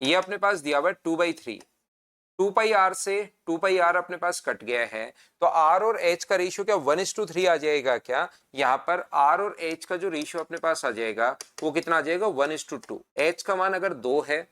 ये अपने पास दिया हुआ है 2/3। 2πr से 2πr अपने पास कट गया है, तो r और h का रेशियो क्या 1:3 आ जाएगा क्या? यहाँ पर r और h का जो रेशियो अपने पास आ जाएगा वो कितना आ जाएगा 1:2। h का मान अगर 2 है,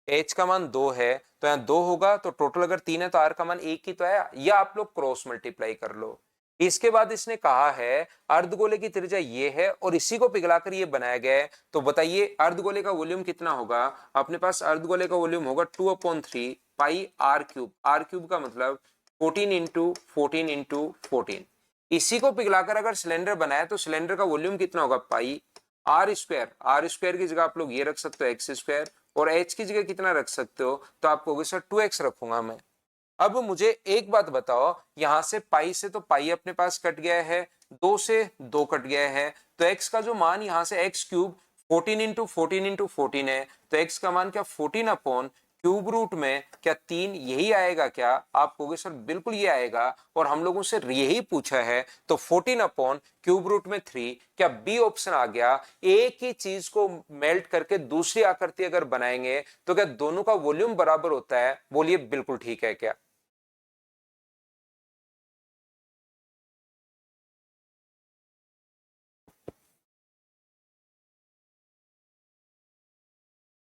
h का मान 2 है तो यहाँ 2 होगा, तो टोटल अगर 3 है तो r का मान 1 ही तो है, या आप लोग क्रॉस मल्टीप्लाई कर लो। इसके बाद इसने कहा है अर्धगोले की त्रिज्या ये है और इसी को पिघलाकर ये बनाया गया है, तो बताइए अर्धगोले का वॉल्यूम कितना होगा? अपने पास अर्धगोले का वॉल्यूम होगा 2/3 पाई आर क्यूब। आर क्यूब का मतलब 14 इंटू 14 इंटू 14। इसी को पिघलाकर अगर सिलेंडर बनाया तो सिलेंडर का वॉल्यूम कितना होगा? पाई आर स्क्वायर। आर स्क्वायर की जगह आप लोग ये रख सकते हो एक्स स्क्वायर, और h की जगह कितना रख सकते हो? तो आप कहोगे सर 2x रखूंगा मैं। अब मुझे एक बात बताओ, यहां से पाई से तो पाई अपने पास कट गया है, 2 से 2 कट गया है, तो x का जो मान यहां से x क्यूब 14 इंटू 14 इंटू 14 है, तो x का मान क्या 14 अपॉन क्यूब रूट में क्या 3 यही आएगा क्या? आप कहोगे सर बिल्कुल ये आएगा, और हम लोगों से यही पूछा है, तो 14 अपॉन क्यूब रूट में 3, क्या बी ऑप्शन आ गया? एक ही चीज को मेल्ट करके दूसरी आकृति अगर बनाएंगे तो क्या दोनों का वॉल्यूम बराबर होता है? बोलिए बिल्कुल ठीक है क्या?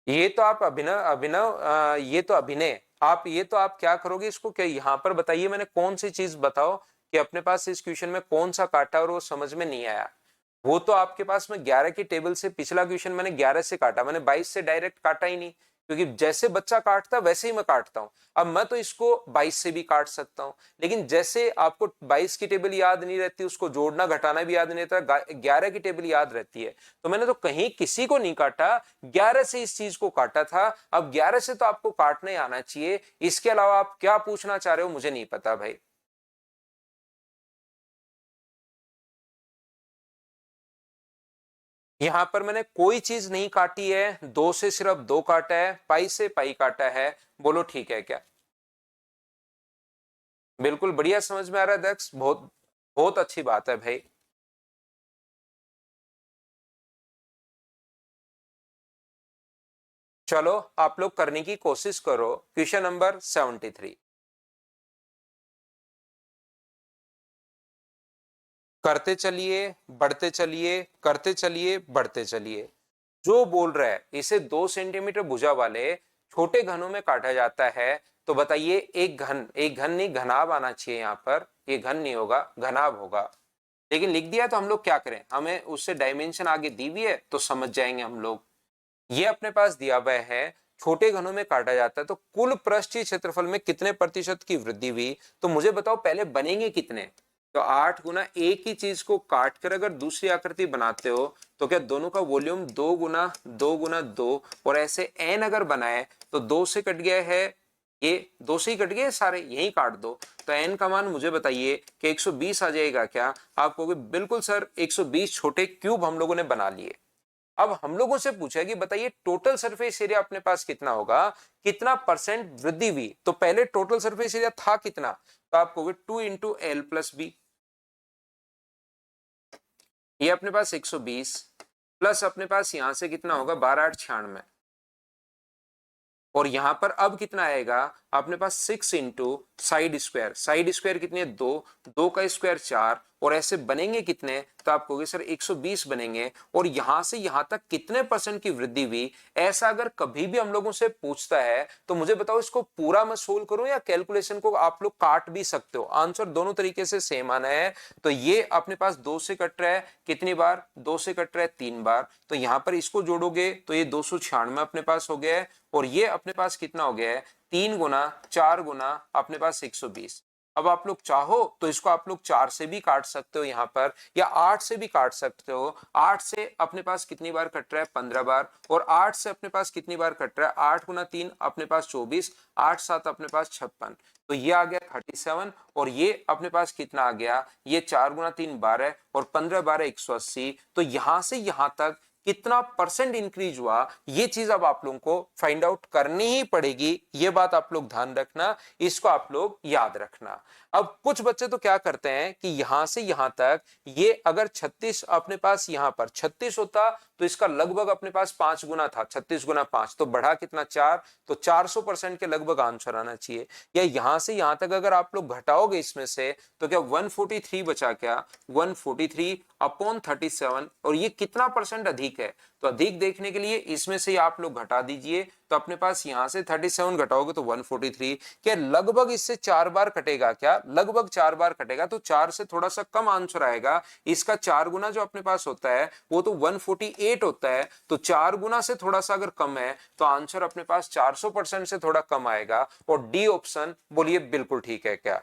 ये तो आप अभिनव अभिनव ये तो अभिनय, आप ये तो आप क्या करोगे इसको, क्या यहाँ पर बताइए मैंने कौन सी चीज बताओ कि अपने पास इस क्वेश्चन में कौन सा काटा और वो समझ में नहीं आया? वो तो आपके पास में 11 की टेबल से पिछला क्वेश्चन मैंने 11 से काटा, मैंने 22 से डायरेक्ट काटा ही नहीं, क्योंकि जैसे बच्चा काटता वैसे ही मैं काटता हूं। अब मैं तो इसको 22 से भी काट सकता हूं, लेकिन जैसे आपको 22 की टेबल याद नहीं रहती, उसको जोड़ना घटाना भी याद नहीं रहता, 11 की टेबल याद रहती है, तो मैंने तो कहीं किसी को नहीं काटा, 11 से इस चीज को काटा था। अब 11 से तो आपको काटने आना चाहिए, इसके अलावा आप क्या पूछना चाह रहे हो मुझे नहीं पता भाई। यहां पर मैंने कोई चीज नहीं काटी है, 2 से सिर्फ 2 काटा है, पाई से पाई काटा है। बोलो ठीक है क्या? बिल्कुल बढ़िया, समझ में आ रहा है दक्ष, बहुत बहुत अच्छी बात है भाई। चलो आप लोग करने की कोशिश करो। क्वेश्चन नंबर 73, करते चलिए बढ़ते चलिए, करते चलिए बढ़ते चलिए। जो बोल रहा है इसे 2 सेंटीमीटर भुजा वाले छोटे घनों में काटा जाता है, तो बताइए एक घन नहीं घनाभ आना चाहिए, यहाँ पर ये घन नहीं होगा घनाभ होगा, लेकिन लिख दिया तो हम लोग क्या करें, हमें उससे डायमेंशन आगे दी हुई है तो समझ जाएंगे हम लोग। ये अपने पास दिया हुआ है छोटे घनों में काटा जाता है, तो कुल पृष्ठीय क्षेत्रफल में कितने प्रतिशत की वृद्धि हुई? तो मुझे बताओ पहले बनेंगे कितने? तो 8 गुना एक ही चीज को काट कर अगर दूसरी आकृति बनाते हो तो क्या दोनों का वॉल्यूम 2 गुना 2 और ऐसे n अगर बनाए तो 2 से कट गया है, ये 2 से ही कट गए सारे, यही काट दो, तो n का मान मुझे बताइए कि 120 आ जाएगा क्या? आप कहोगे बिल्कुल सर 120 छोटे क्यूब हम लोगों ने बना लिए। अब हम लोगों से पूछा है कि बताइए टोटल सरफेस एरिया अपने पास कितना होगा, कितना परसेंट वृद्धि हुई? तो पहले टोटल सरफेस एरिया था कितना? तो आप कहोगे 2 इंटू एल प्लस बी, ये अपने पास 120 प्लस अपने पास यहां से कितना होगा 12×8 = 96, और यहां पर अब कितना आएगा अपने पास 6 into side square. Side square कितने? 2, 2 का स्क्वायर 4, और ऐसे बनेंगे कितने? तो आप कहोगे सर 120 बनेंगे, और यहां से यहां तक कितने परसेंट की वृद्धि हुई? ऐसा अगर कभी भी हम लोगों से पूछता है तो मुझे बताओ इसको पूरा मैं सोल्व करूं या कैलकुलेशन को आप लोग काट भी सकते हो, आंसर दोनों तरीके से सेम आना है। तो ये अपने पास 2 से कट रहा है कितनी बार? 2 से कट रहा है 3 बार, तो यहां पर इसको जोड़ोगे तो ये 296 अपने पास हो गया है, और ये अपने पास कितना हो गया है 3 गुना 4 गुना अपने पास 120। अब आप लोग चाहो तो इसको आप लोग 4 से भी काट सकते हो यहाँ पर, या 8 से भी काट सकते हो। 8 से अपने पास कितनी बार कट रहा है 15 बार, और 8 से अपने पास कितनी बार कट रहा है 8 गुना 3 अपने पास 24, 8 7 अपने पास 56, तो ये आ गया 37, और ये अपने पास कितना आ गया, ये 4 गुना 3 12 और 15 12 180। तो यहां से यहां तक कितना परसेंट इंक्रीज हुआ, ये चीज अब आप लोगों को फाइंड आउट करनी ही पड़ेगी। ये बात आप लोग ध्यान रखना, इसको आप लोग याद रखना। अब कुछ बच्चे तो क्या करते हैं कि यहां से यहां तक, ये अगर 36 अपने पास यहां पर 36 होता तो इसका लगभग अपने पास 5 गुना था, 36 गुना 5 तो बढ़ा कितना 4, तो 400% के लगभग आंसर आना चाहिए। या यहां से यहां तक अगर आप लोग घटाओगे इसमें से तो क्या 143 बचा, क्या 143 अपॉन 37, और ये कितना परसेंट अधिक है, तो अधिक देखने के लिए इसमें से आप लोग घटा दीजिए, तो अपने पास यहां से 37 घटाओगे तो 143, क्या लगभग इससे 4 बार कटेगा, क्या लगभग 4 बार कटेगा, तो 4 से थोड़ा सा कम आंसर आएगा। इसका 4 गुना जो अपने पास होता है वो तो 148 होता है, तो 4 गुना से थोड़ा सा अगर कम है तो आंसर अपने पास 400% से थोड़ा कम आएगा। और डी ऑप्शन बोलिए बिल्कुल ठीक है क्या?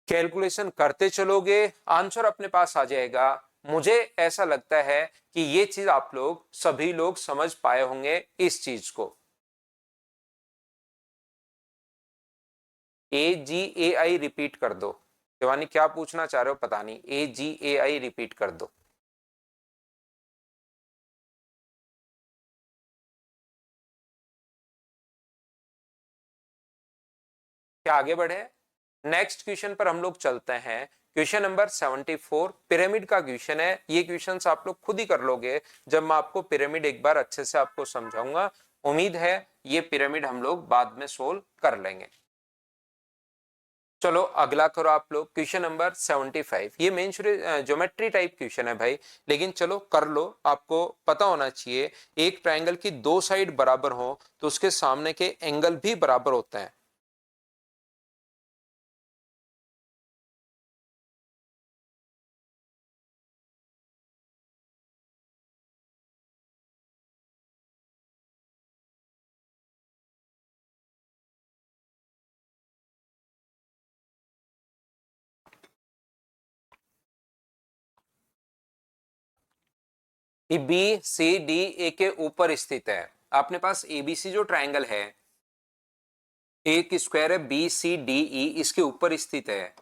कैलकुलेशन करते चलोगे आंसर अपने पास आ जाएगा। मुझे ऐसा लगता है कि ये चीज आप लोग सभी लोग समझ पाए होंगे इस चीज को। AGAI रिपीट कर दो। शिवानी क्या पूछना चाह रहे हो पता नहीं, AGAI रिपीट कर दो। क्या आगे बढ़े? नेक्स्ट क्वेश्चन पर हम लोग चलते हैं। क्वेश्चन नंबर 74 पिरामिड का क्वेश्चन है। ये क्वेश्चन आप लोग खुद ही कर लोगे जब मैं आपको पिरामिड एक बार अच्छे से आपको समझाऊंगा। उम्मीद है ये पिरामिड हम लोग बाद में सोल्व कर लेंगे। चलो अगला करो आप लोग, क्वेश्चन नंबर 75। ये मेन ज्योमेट्री टाइप क्वेश्चन है भाई, लेकिन चलो कर लो। आपको पता होना चाहिए एक ट्रायंगल की दो साइड बराबर हो तो उसके सामने के एंगल भी बराबर होते हैं। बी सी डी ए के ऊपर स्थित है। अपने पास एबीसी जो ट्रायंगल है, एक स्क्वायर है बी सी डी ई, इसके ऊपर स्थित है।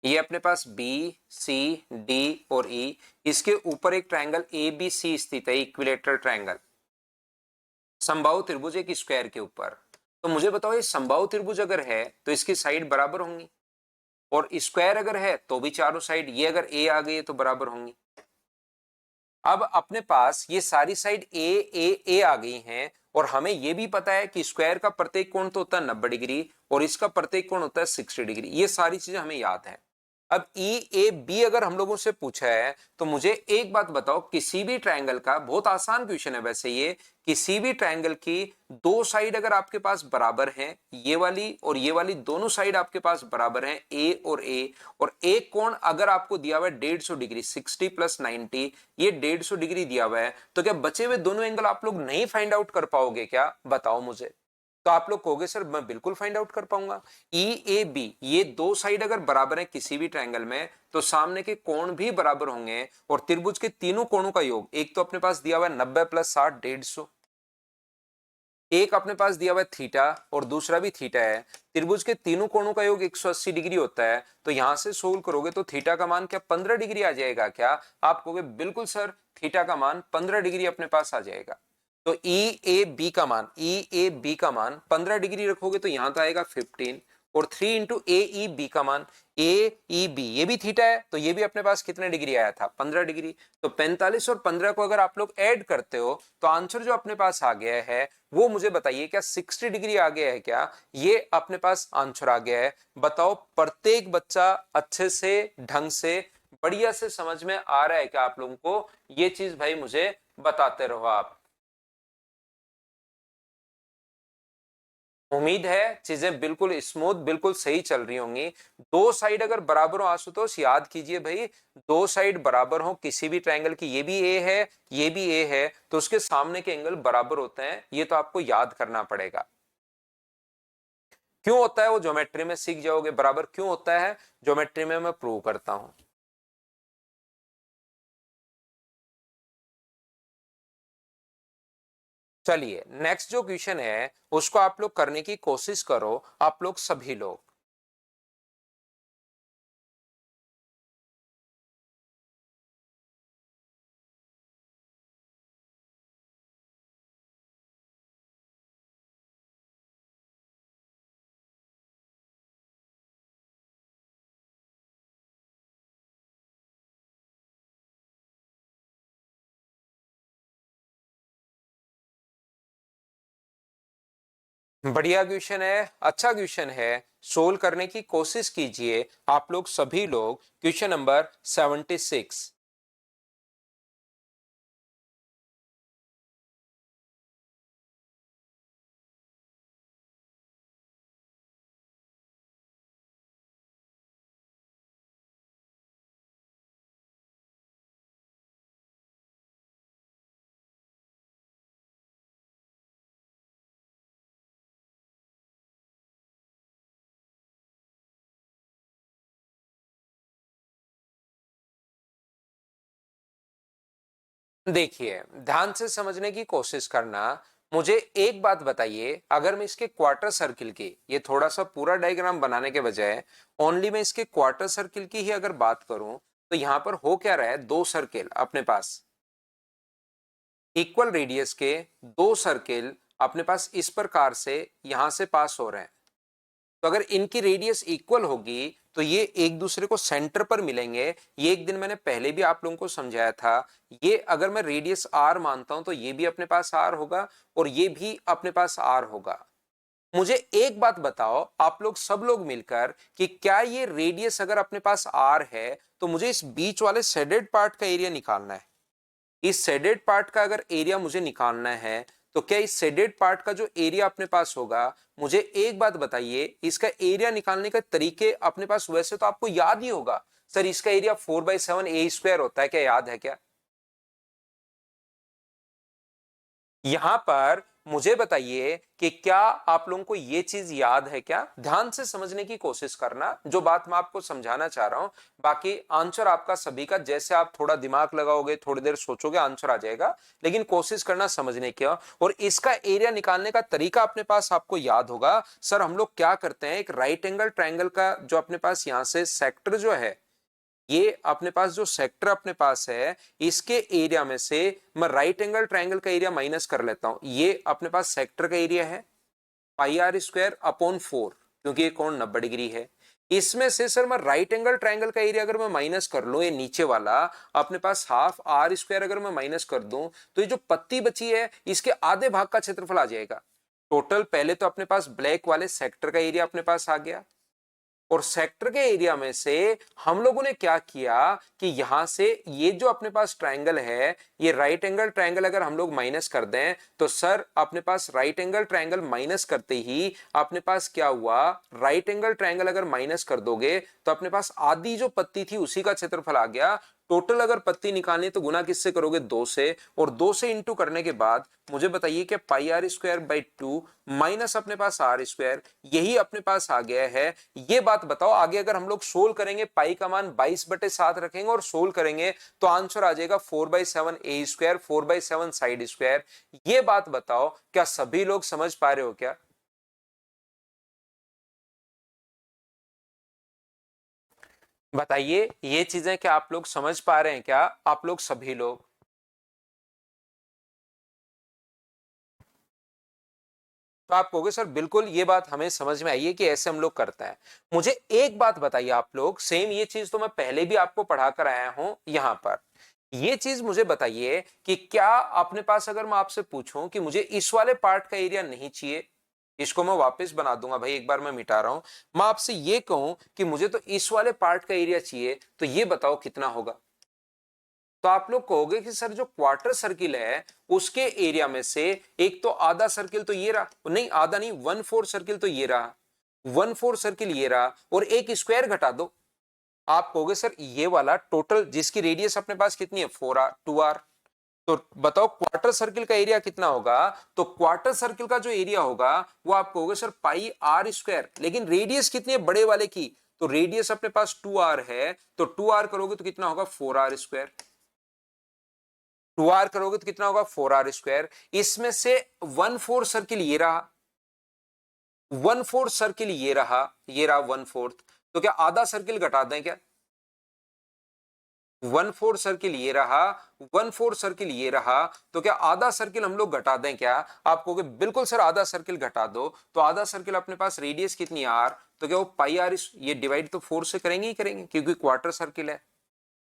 ये अपने पास बी सी डी और ई, इसके ऊपर एक ट्रायंगल ए बी सी स्थित है, इक्विलेटरल ट्रायंगल, समबाहु त्रिभुज एक स्क्वायर के ऊपर। तो मुझे बताओ ये समबाहु त्रिभुज अगर है तो इसकी साइड बराबर होंगी, और स्क्वायर अगर है तो भी चारों साइड, ये अगर ए आ गई है तो बराबर होंगी। अब अपने पास ये सारी साइड ए आ गई हैं, और हमें ये भी पता है कि स्क्वायर का प्रत्येक कोण तो होता है 90 डिग्री और इसका प्रत्येक कोण होता है 60 डिग्री। ये सारी चीजें हमें याद है। अब ई ए बी अगर हम लोगों से पूछा है तो मुझे एक बात बताओ, किसी भी ट्रायंगल का, बहुत आसान क्वेश्चन है वैसे ये, किसी भी ट्रायंगल की दो साइड अगर आपके पास बराबर हैं, ये वाली दोनों साइड आपके पास बराबर हैं, ए, और एक कोण अगर आपको दिया हुआ है 150 डिग्री, 60 + 90, ये 150 डिग्री दिया हुआ है, तो क्या बचे हुए दोनों एंगल आप लोग नहीं फाइंड आउट कर पाओगे क्या? बताओ मुझे। तो आप लोग कहोगे सर मैं बिल्कुल फाइंड आउट कर पाऊंगा। ई ए बी ये दो साइड अगर बराबर है किसी भी ट्रायंगल में तो सामने के कोण भी बराबर होंगे, और त्रिभुज के तीनों कोणों का योग, एक तो अपने पास दिया हुआ है 90 + 60 150, एक अपने पास दिया हुआ है थीटा और दूसरा भी थीटा है। त्रिभुज के तीनों कोणों का योग 180 डिग्री होता है, तो यहां से सोल्व करोगे तो थीटा का मान क्या 15 डिग्री आ जाएगा क्या? आप कहोगे बिल्कुल सर थीटा का मान 15 डिग्री अपने पास आ जाएगा। तो ई ए बी का मान 15 डिग्री रखोगे तो यहां तो आएगा 15, और 3 इंटू ए ई बी का मान, ए ई बी ये भी थीटा है तो ये भी अपने पास कितने डिग्री आया था 15 डिग्री। तो 45 और 15 को अगर आप लोग ऐड करते हो तो आंसर जो अपने पास आ गया है वो मुझे बताइए क्या 60 डिग्री आ गया है क्या? ये अपने पास आंसर आ गया है। बताओ प्रत्येक बच्चा अच्छे से ढंग से बढ़िया से समझ में आ रहा है क्या आप लोगों को? ये चीज भाई मुझे बताते रहो आप। उम्मीद है चीजें बिल्कुल स्मूथ बिल्कुल सही चल रही होंगी। दो साइड अगर बराबर हो आशुतोष, याद कीजिए भाई, दो साइड बराबर हो किसी भी ट्रायंगल की, ये भी ए है ये भी ए है, तो उसके सामने के एंगल बराबर होते हैं, ये तो आपको याद करना पड़ेगा। क्यों होता है वो ज्योमेट्री में सीख जाओगे, बराबर क्यों होता है ज्योमेट्री में, मैं प्रूव करता हूं। चलिए नेक्स्ट जो क्वेश्चन है उसको आप लोग करने की कोशिश करो, आप लोग सभी लोग। बढ़िया क्वेश्चन है, अच्छा क्वेश्चन है, सोल्व करने की कोशिश कीजिए आप लोग सभी लोग। Question number 76। देखिए ध्यान से समझने की कोशिश करना। मुझे एक बात बताइए, अगर मैं इसके क्वार्टर सर्किल की, ये थोड़ा सा पूरा डायग्राम बनाने के बजाय ओनली मैं इसके क्वार्टर सर्किल की ही अगर बात करूं, तो यहां पर हो क्या रहा है, दो सर्किल अपने पास, इक्वल रेडियस के दो सर्किल अपने पास इस प्रकार से यहां से पास हो रहे हैं। तो अगर इनकी रेडियस इक्वल होगी तो ये एक दूसरे को सेंटर पर मिलेंगे। ये एक दिन मैंने पहले भी आप लोगों को समझाया था। ये अगर मैं रेडियस आर मानता हूं तो ये भी अपने पास आर होगा और ये भी अपने पास आर होगा। मुझे एक बात बताओ आप लोग सब लोग मिलकर कि क्या ये रेडियस अगर अपने पास आर है तो मुझे इस बीच वाले शेडेड पार्ट का एरिया निकालना है। इस शेडेड पार्ट का अगर एरिया मुझे निकालना है तो क्या इस शेडेड पार्ट का जो एरिया अपने पास होगा, मुझे एक बात बताइए, इसका एरिया निकालने का तरीके अपने पास वैसे तो आपको याद ही होगा। सर इसका एरिया 4/7 a² होता है, क्या याद है क्या? यहां पर मुझे बताइए कि क्या आप लोगों को यह चीज याद है क्या? ध्यान से समझने की कोशिश करना जो बात मैं आपको समझाना चाह रहा हूं। बाकी आंसर आपका सभी का, जैसे आप थोड़ा दिमाग लगाओगे, थोड़ी देर सोचोगे, आंसर आ जाएगा। लेकिन कोशिश करना समझने की। और इसका एरिया निकालने का तरीका अपने पास आपको याद होगा। सर हम लोग क्या करते हैं, एक राइट एंगल ट्रायंगल का जो अपने पास यहां से सेक्टर जो है, ये अपने पास जो सेक्टर अपने पास है, इसके एरिया में से मैं राइट एंगल ट्रायंगल का एरिया माइनस कर लेता हूं। ये अपने पास सेक्टर का एरिया है πr²/4, क्योंकि ये कोण 90 डिग्री है। इसमें से सर मैं राइट एंगल ट्रायंगल का एरिया अगर मैं माइनस कर लूं, ये नीचे वाला अपने पास हाफ r² अगर मैं माइनस कर दूं, तो ये जो पत्ती बची है इसके आधे भाग का क्षेत्रफल आ जाएगा। टोटल पहले तो अपने पास ब्लैक वाले सेक्टर का एरिया अपने पास आ गया, और सेक्टर के एरिया में से हम लोगों ने क्या किया कि यहां से ये जो अपने पास ट्रायंगल है, ये राइट एंगल ट्रायंगल अगर हम लोग माइनस कर दें तो सर अपने पास राइट एंगल ट्रायंगल माइनस करते ही अपने पास क्या हुआ, राइट एंगल ट्रायंगल अगर माइनस कर दोगे तो अपने पास आधी जो पत्ती थी उसी का क्षेत्रफल आ गया। टोटल अगर पत्ती निकालनी तो गुना किससे करोगे, 2 से, और 2 से इंटू करने के बाद मुझे बताइए कि πr²/2 माइनस अपने पास r², यही अपने पास आ गया है। ये बात बताओ आगे अगर हम लोग सोल्व करेंगे, पाई का मान 22/7 रखेंगे और सोल्व करेंगे तो आंसर आ जाएगा 4/7 a², 4/7 साइड²। ये बात बताओ क्या सभी लोग समझ पा रहे हो क्या? बताइए ये चीजें क्या आप लोग समझ पा रहे हैं क्या, आप लोग सभी लोग? तो आप कहोगे सर बिल्कुल ये बात हमें समझ में आई है कि ऐसे हम लोग करते हैं। मुझे एक बात बताइए आप लोग, सेम ये चीज तो मैं पहले भी आपको पढ़ा कर आया हूं यहां पर। ये चीज मुझे बताइए कि क्या अपने पास अगर मैं आपसे पूछूं कि मुझे इस वाले पार्ट का एरिया नहीं चाहिए, इसको मैं वापस बना दूंगा भाई, एक बार मैं मिटा रहा हूं। मैं आपसे ये कहूं कि मुझे तो इस वाले पार्ट का एरिया चाहिए, तो ये बताओ कितना होगा? तो आप लोग कहोगे कि सर जो क्वार्टर सर्किल है उसके एरिया में से एक तो आधा सर्किल तो ये रहा, नहीं आधा नहीं, 1/4 सर्किल तो ये रहा, 1/4 सर्किल ये रहा, और एक स्क्वायर घटा दो। आप कहोगे सर ये वाला टोटल जिसकी रेडियस अपने पास कितनी है, 4r 2r, तो बताओ क्वार्टर सर्किल का एरिया कितना होगा? तो क्वार्टर सर्किल का जो एरिया होगा वो आप कहोगे सर πr², लेकिन रेडियस कितनी है बड़े वाले की, तो रेडियस अपने पास 2r है, तो 2r करोगे तो कितना होगा, 4r²। 2r करोगे तो कितना होगा 4r²। इसमें से 1/4 सर्किल ये रहा, 1/4 सर्किल ये रहा, ये रहा 1/4, तो क्या आधा सर्किल घटा दें क्या? 1/4 सर्किल ये रहा, 1/4 सर्किल ये रहा, तो क्या आधा सर्किल हम लोग घटा दें क्या? आप कहोगे बिल्कुल सर आधा सर्किल घटा दो, तो आधा सर्किल अपने पास रेडियस कितनी r, तो क्या वो पाई आर, ये डिवाइड तो 4 से करेंगे ही करेंगे क्योंकि क्वार्टर सर्किल है।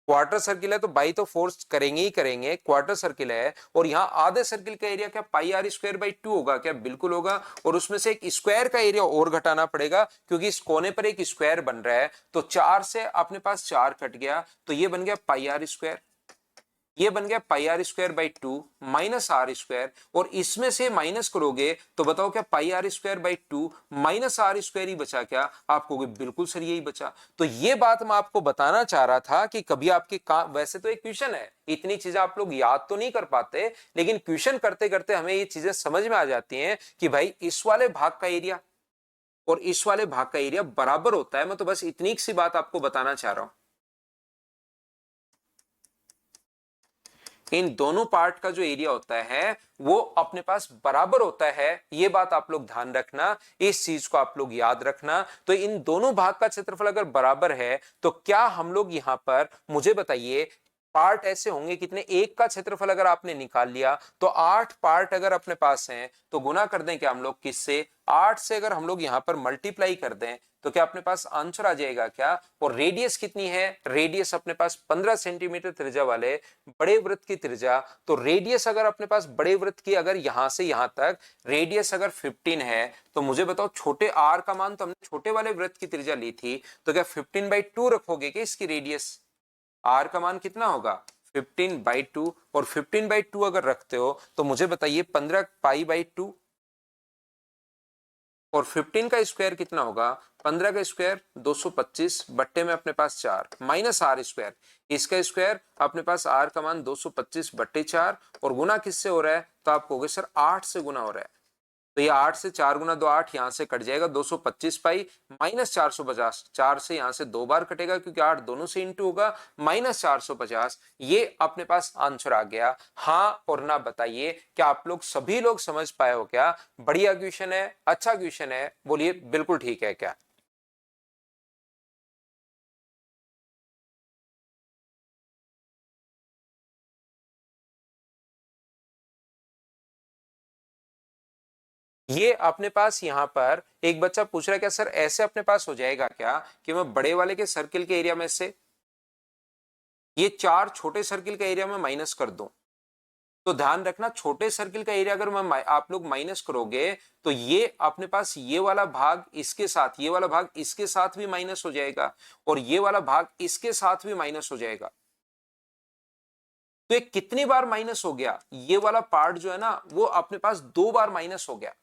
क्वार्टर सर्किल है तो बाई तो फोर्स करेंगे ही करेंगे, क्वार्टर सर्किल है। और यहाँ आधे सर्किल का एरिया क्या πr²/2 होगा क्या? बिल्कुल होगा। और उसमें से एक स्क्वायर का एरिया और घटाना पड़ेगा क्योंकि इस कोने पर एक स्क्वायर बन रहा है, तो 4 से अपने पास 4 कट गया, तो ये बन गया πr², ये बन गया πr²/2 माइनस r²। और इसमें से माइनस करोगे तो बताओ क्या πr²/2 माइनस r² ही बचा क्या? आप कहोगे बिल्कुल सर यही बचा। तो ये बात मैं आपको बताना चाह रहा था कि कभी आपके काम, वैसे तो एक क्वेश्चन है, इतनी चीजें आप लोग याद तो नहीं कर पाते, लेकिन क्वेश्चन करते करते हमें ये चीजें समझ में आ जाती हैं कि भाई इस वाले भाग का एरिया और इस वाले भाग का एरिया बराबर होता है। मैं तो बस इतनी सी बात आपको बताना चाह रहा हूं। इन दोनों पार्ट का जो एरिया होता है वो अपने पास बराबर होता है, ये बात आप लोग ध्यान रखना, इस चीज को आप लोग याद रखना। तो इन दोनों भाग का क्षेत्रफल अगर बराबर है तो क्या हम लोग यहां पर, मुझे बताइए, पार्ट ऐसे होंगे कितने, एक का क्षेत्रफल अगर आपने निकाल लिया तो 8 पार्ट अगर अपने पास हैं तो गुना कर दें क्या हम लोग किससे, 8 से अगर हम लोग यहां पर मल्टीप्लाई कर दें तो क्या अपने पास आंसर आ जाएगा क्या? और रेडियस कितनी है? रेडियस अपने पास 15 सेंटीमीटर त्रिज्या वाले बड़े वृत्त की त्रिज्या, तो रेडियस अगर अपने पास बड़े वृत्त की अगर यहां से यहां तक रेडियस अगर 15 है, तो मुझे बताओ छोटे r का मान तो हमने छोटे वाले वृत्त की त्रिज्या ली थी, तो क्या 15/2 रखोगे क्या इसकी रेडियस? r का मान कितना होगा 15/2, और 15/2 अगर रखते हो तो मुझे बताइए 15 π/2, और 15 का स्क्वायर कितना होगा, 15 का स्क्वायर 225 बट्टे में अपने पास 4 माइनस r², इसका स्क्वायर अपने पास r का मान 225/4, और गुना किससे हो रहा है? तो आप कहोगे सर 8 से गुना हो रहा है, तो ये 8 से 4 गुना 2 8, यहां से कट जाएगा 225 पाई माइनस 450, 4 से यहां से 2 बार कटेगा क्योंकि 8 दोनों से इंटू होगा, माइनस 450। ये अपने पास आंसर आ गया। हाँ और ना बताइए, क्या आप लोग सभी लोग समझ पाए हो क्या? बढ़िया क्वेश्चन है, अच्छा क्वेश्चन है, बोलिए बिल्कुल ठीक है क्या? ये अपने पास यहां पर एक बच्चा पूछ रहा है क्या सर ऐसे अपने पास हो जाएगा क्या कि मैं बड़े वाले के सर्किल के एरिया में से ये 4 छोटे सर्किल का एरिया में माइनस कर दूं? तो ध्यान रखना, छोटे सर्किल का एरिया अगर मैं आप लोग माइनस करोगे तो ये अपने पास ये वाला भाग इसके साथ, ये वाला भाग इसके साथ भी माइनस हो जाएगा, और ये वाला भाग इसके साथ भी माइनस हो जाएगा। तो ये कितनी बार माइनस हो गया? ये वाला पार्ट जो है ना वो अपने पास 2 बार माइनस हो गया।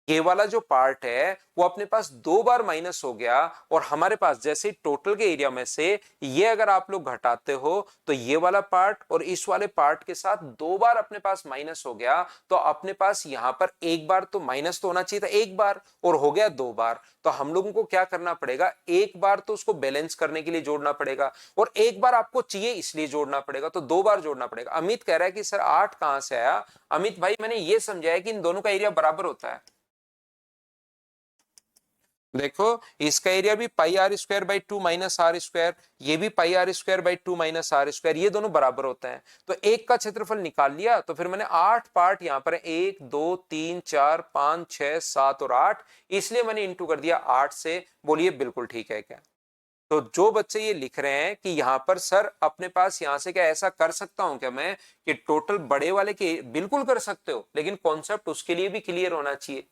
ये वाला जो पार्ट है वो अपने पास 2 बार माइनस हो गया, और हमारे पास जैसे टोटल के एरिया में से ये अगर आप लोग घटाते हो तो ये वाला पार्ट और इस वाले पार्ट के साथ 2 बार अपने पास माइनस हो गया, तो अपने पास यहां पर एक बार तो माइनस तो होना चाहिए था, एक बार, और हो गया 2 बार। तो हम लोगों को क्या करना पड़ेगा, एक बार तो उसको बैलेंस करने के लिए जोड़ना पड़ेगा, और एक बार आपको चाहिए इसलिए जोड़ना पड़ेगा, तो 2 बार जोड़ना पड़ेगा। अमित कह रहा है कि सर 8 कहां से आया? अमित भाई मैंने ये समझाया कि इन दोनों का एरिया बराबर होता है। देखो इसका एरिया भी πr²/2 माइनस r², ये भी πr²/2 माइनस r², ये दोनों बराबर होते हैं। तो एक का क्षेत्रफल निकाल लिया, तो फिर मैंने 8 पार्ट यहां पर 1 2 3 4 5 6 7 और 8, इसलिए मैंने इंटू कर दिया 8 से। बोलिए बिल्कुल ठीक है क्या? तो जो बच्चे ये लिख रहे हैं कि यहां पर सर अपने पास यहां से क्या ऐसा कर सकता हूं क्या मैं कि टोटल बड़े वाले के, बिल्कुल कर सकते हो, लेकिन कॉन्सेप्ट उसके लिए भी क्लियर होना चाहिए।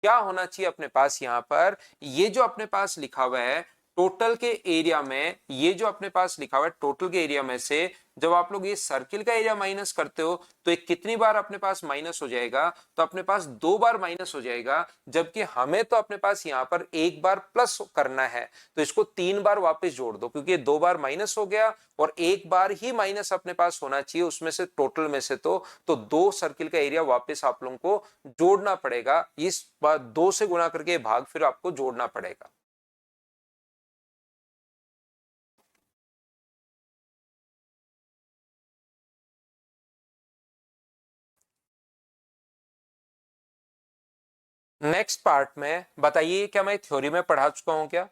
क्या होना चाहिए अपने पास यहां पर, ये जो अपने पास लिखा हुआ है टोटल के एरिया में, ये जो अपने पास लिखा हुआ है टोटल के एरिया में से जब आप लोग ये सर्किल का एरिया माइनस करते हो तो ये कितनी बार अपने पास माइनस हो जाएगा? तो अपने पास 2 बार माइनस हो जाएगा, जबकि हमें तो अपने पास यहां पर एक बार प्लस करना है, तो इसको 3 बार वापस जोड़ दो क्योंकि 2 बार माइनस हो गया और एक बार ही माइनस अपने पास होना चाहिए उसमें से, टोटल में से। तो 2 सर्किल का एरिया वापस आप लोगों को जोड़ना पड़ेगा, इस बार 2 से गुणा करके भाग फिर आपको जोड़ना पड़ेगा। नेक्स्ट पार्ट में बताइए, क्या मैं थ्योरी में पढ़ा चुका हूं क्या?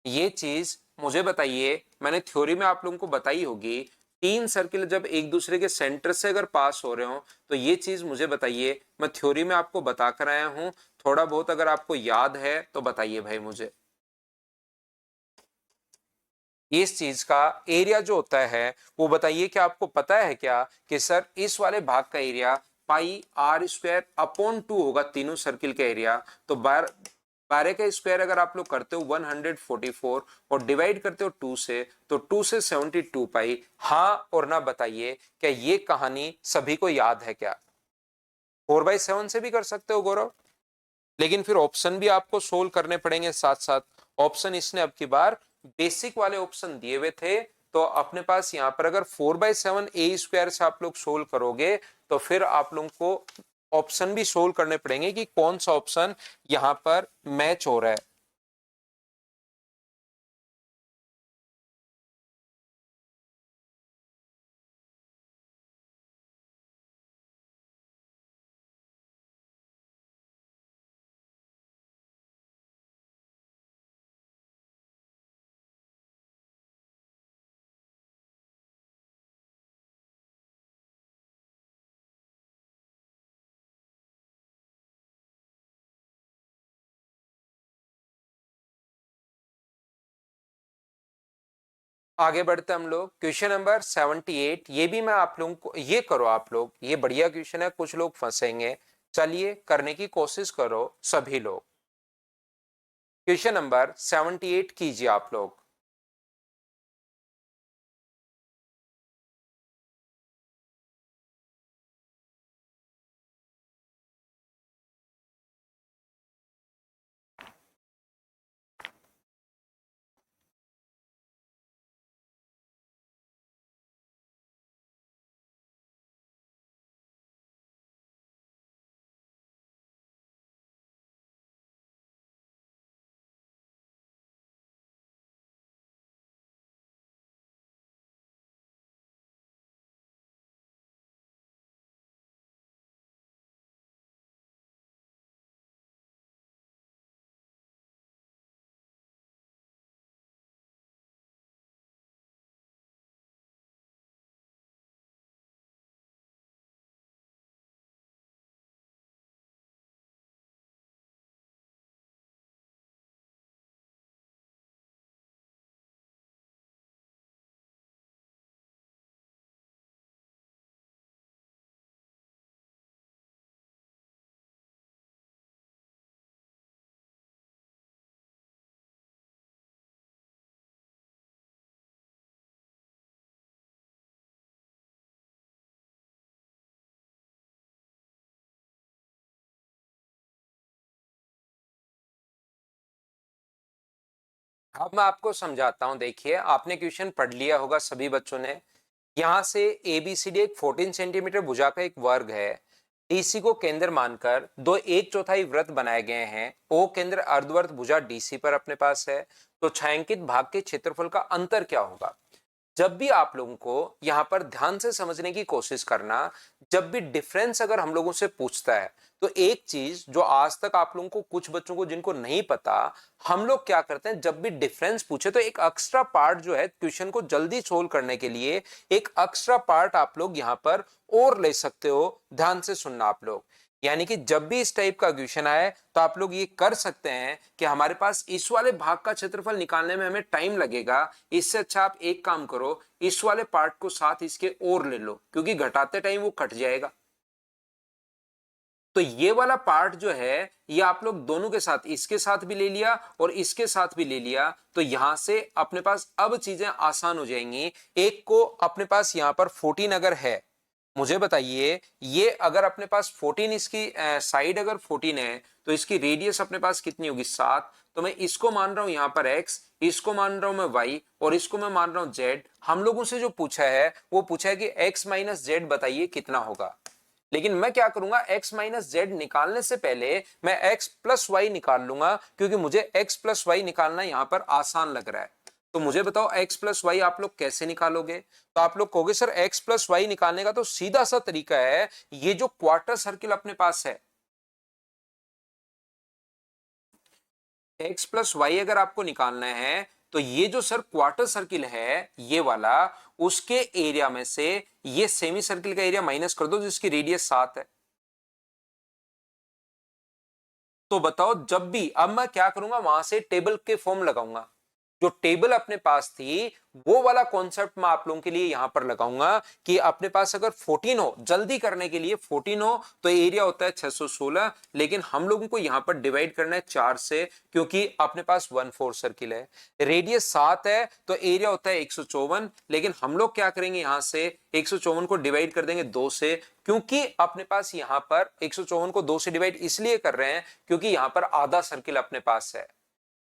ये चीज मुझे बताइए, मैंने थ्योरी में आप लोगों को बताई होगी। तीन सर्किल जब एक दूसरे के सेंटर से अगर पास हो रहे हो तो ये चीज मुझे बताइए, मैं थ्योरी में आपको बता कर आया हूं। थोड़ा बहुत अगर आपको याद है तो बताइए भाई मुझे। इस चीज का एरिया जो होता है वो बताइए, क्या आपको पता है क्या कि सर इस वाले भाग का area pi r square upon 2 होगा, तीनों सर्किल का एरिया। तो 12 का स्क्वायर अगर आप लोग करते हो 144 और डिवाइड करते हो 2 से, तो 2 से 72 पाई। हाँ और ना बताइए, क्या ये कहानी सभी को याद है क्या? 4/7 से भी कर सकते हो गौरव, लेकिन फिर ऑप्शन भी आपको सोल्व करने पड़ेंगे साथ साथ। ऑप्शन इसने अब की बार बेसिक वाले ऑप्शन दिए हुए थे, तो अपने पास यहाँ पर अगर 4/7 ए स्क्वायर से आप लोग सोल्व करोगे तो फिर आप लोगों को ऑप्शन भी सोल्व करने पड़ेंगे कि कौन सा ऑप्शन यहाँ पर मैच हो रहा है। आगे बढ़ते हम लोग क्वेश्चन नंबर 78। ये भी मैं आप लोगों को, ये करो आप लोग, ये बढ़िया क्वेश्चन है, कुछ लोग फंसेंगे। चलिए करने की कोशिश करो सभी लोग। क्वेश्चन नंबर 78 कीजिए आप लोग। अब मैं आपको समझाता हूं। देखिए, आपने क्वेश्चन पढ़ लिया होगा सभी बच्चों ने। यहां से एबीसीडी एक 14 सेंटीमीटर भुजा का एक वर्ग है। डीसी को केंद्र मानकर दो एक चौथाई वृत्त बनाए गए हैं। ओ केंद्र अर्धवर्त भुजा डीसी पर अपने पास है। तो छायांकित भाग के क्षेत्रफल का अंतर क्या होगा? जब भी आप लोगों को यहां पर ध्यान से समझने की कोशिश करना, जब भी डिफरेंस अगर हम लोगों से पूछता है तो एक चीज जो आज तक आप लोगों को, कुछ बच्चों को जिनको नहीं पता, हम लोग क्या करते हैं, जब भी डिफरेंस पूछे तो एक एक्स्ट्रा पार्ट जो है क्वेश्चन को जल्दी सोल्व करने के लिए, एक एक्स्ट्रा पार्ट आप लोग यहां पर और ले सकते हो। ध्यान से सुनना आप लोग, यानी कि जब भी इस टाइप का क्वेश्चन आए तो आप लोग ये कर सकते हैं कि हमारे पास इस वाले भाग का क्षेत्रफल निकालने में हमें टाइम लगेगा, इससे अच्छा आप एक काम करो, इस वाले पार्ट को साथ इसके और ले लो, क्योंकि घटाते टाइम वो कट जाएगा। तो ये वाला पार्ट जो है, ये आप लोग दोनों के साथ, इसके साथ भी ले लिया और इसके साथ भी ले लिया, तो यहां से अपने पास अब चीजें आसान हो जाएंगी। एक को अपने पास यहां पर 14 अगर है, मुझे बताइए, ये अगर अपने पास 14, इसकी साइड अगर 14 है तो इसकी रेडियस अपने पास कितनी होगी? 7। तो मैं इसको मान रहा हूं यहां पर x, इसको मान रहा हूं मैं y और इसको मैं मान रहा हूं z। हम लोगों से जो पूछा है वो पूछा है कि x माइनस जेड बताइए कितना होगा। लेकिन मैं क्या करूंगा, x माइनस जेड निकालने से पहले मैं x प्लस वाई निकाल लूंगा, क्योंकि मुझे x प्लस वाई निकालना यहां पर आसान लग रहा है। तो मुझे बताओ x प्लस वाई आप लोग कैसे निकालोगे? तो आप लोग कहोगे सर x प्लस वाई निकालने का तो सीधा सा तरीका है, ये जो क्वार्टर सर्किल अपने पास है, एक्स प्लस वाई अगर आपको निकालना है तो ये जो सर क्वार्टर सर्किल है ये वाला, उसके एरिया में से ये सेमी सर्किल का एरिया माइनस कर दो जिसकी रेडियस 7 है। तो बताओ, जब भी अब मैं क्या करूंगा, वहां से टेबल के फॉर्म लगाऊंगा। जो टेबल अपने पास थी वो वाला कॉन्सेप्ट मैं आप लोगों के लिए यहां पर लगाऊंगा कि अपने पास अगर 14 हो, जल्दी करने के लिए 14 हो तो एरिया होता है 616, लेकिन हम लोगों को यहां पर डिवाइड करना है 4 से, क्योंकि अपने पास 1/4 सर्किल है। रेडियस 7 है तो एरिया होता है 154, लेकिन हम लोग क्या करेंगे, यहां से 154 को डिवाइड कर देंगे 2 से, क्योंकि अपने पास यहां पर 154 को 2 से डिवाइड इसलिए कर रहे हैं क्योंकि यहां पर आधा सर्किल अपने पास है।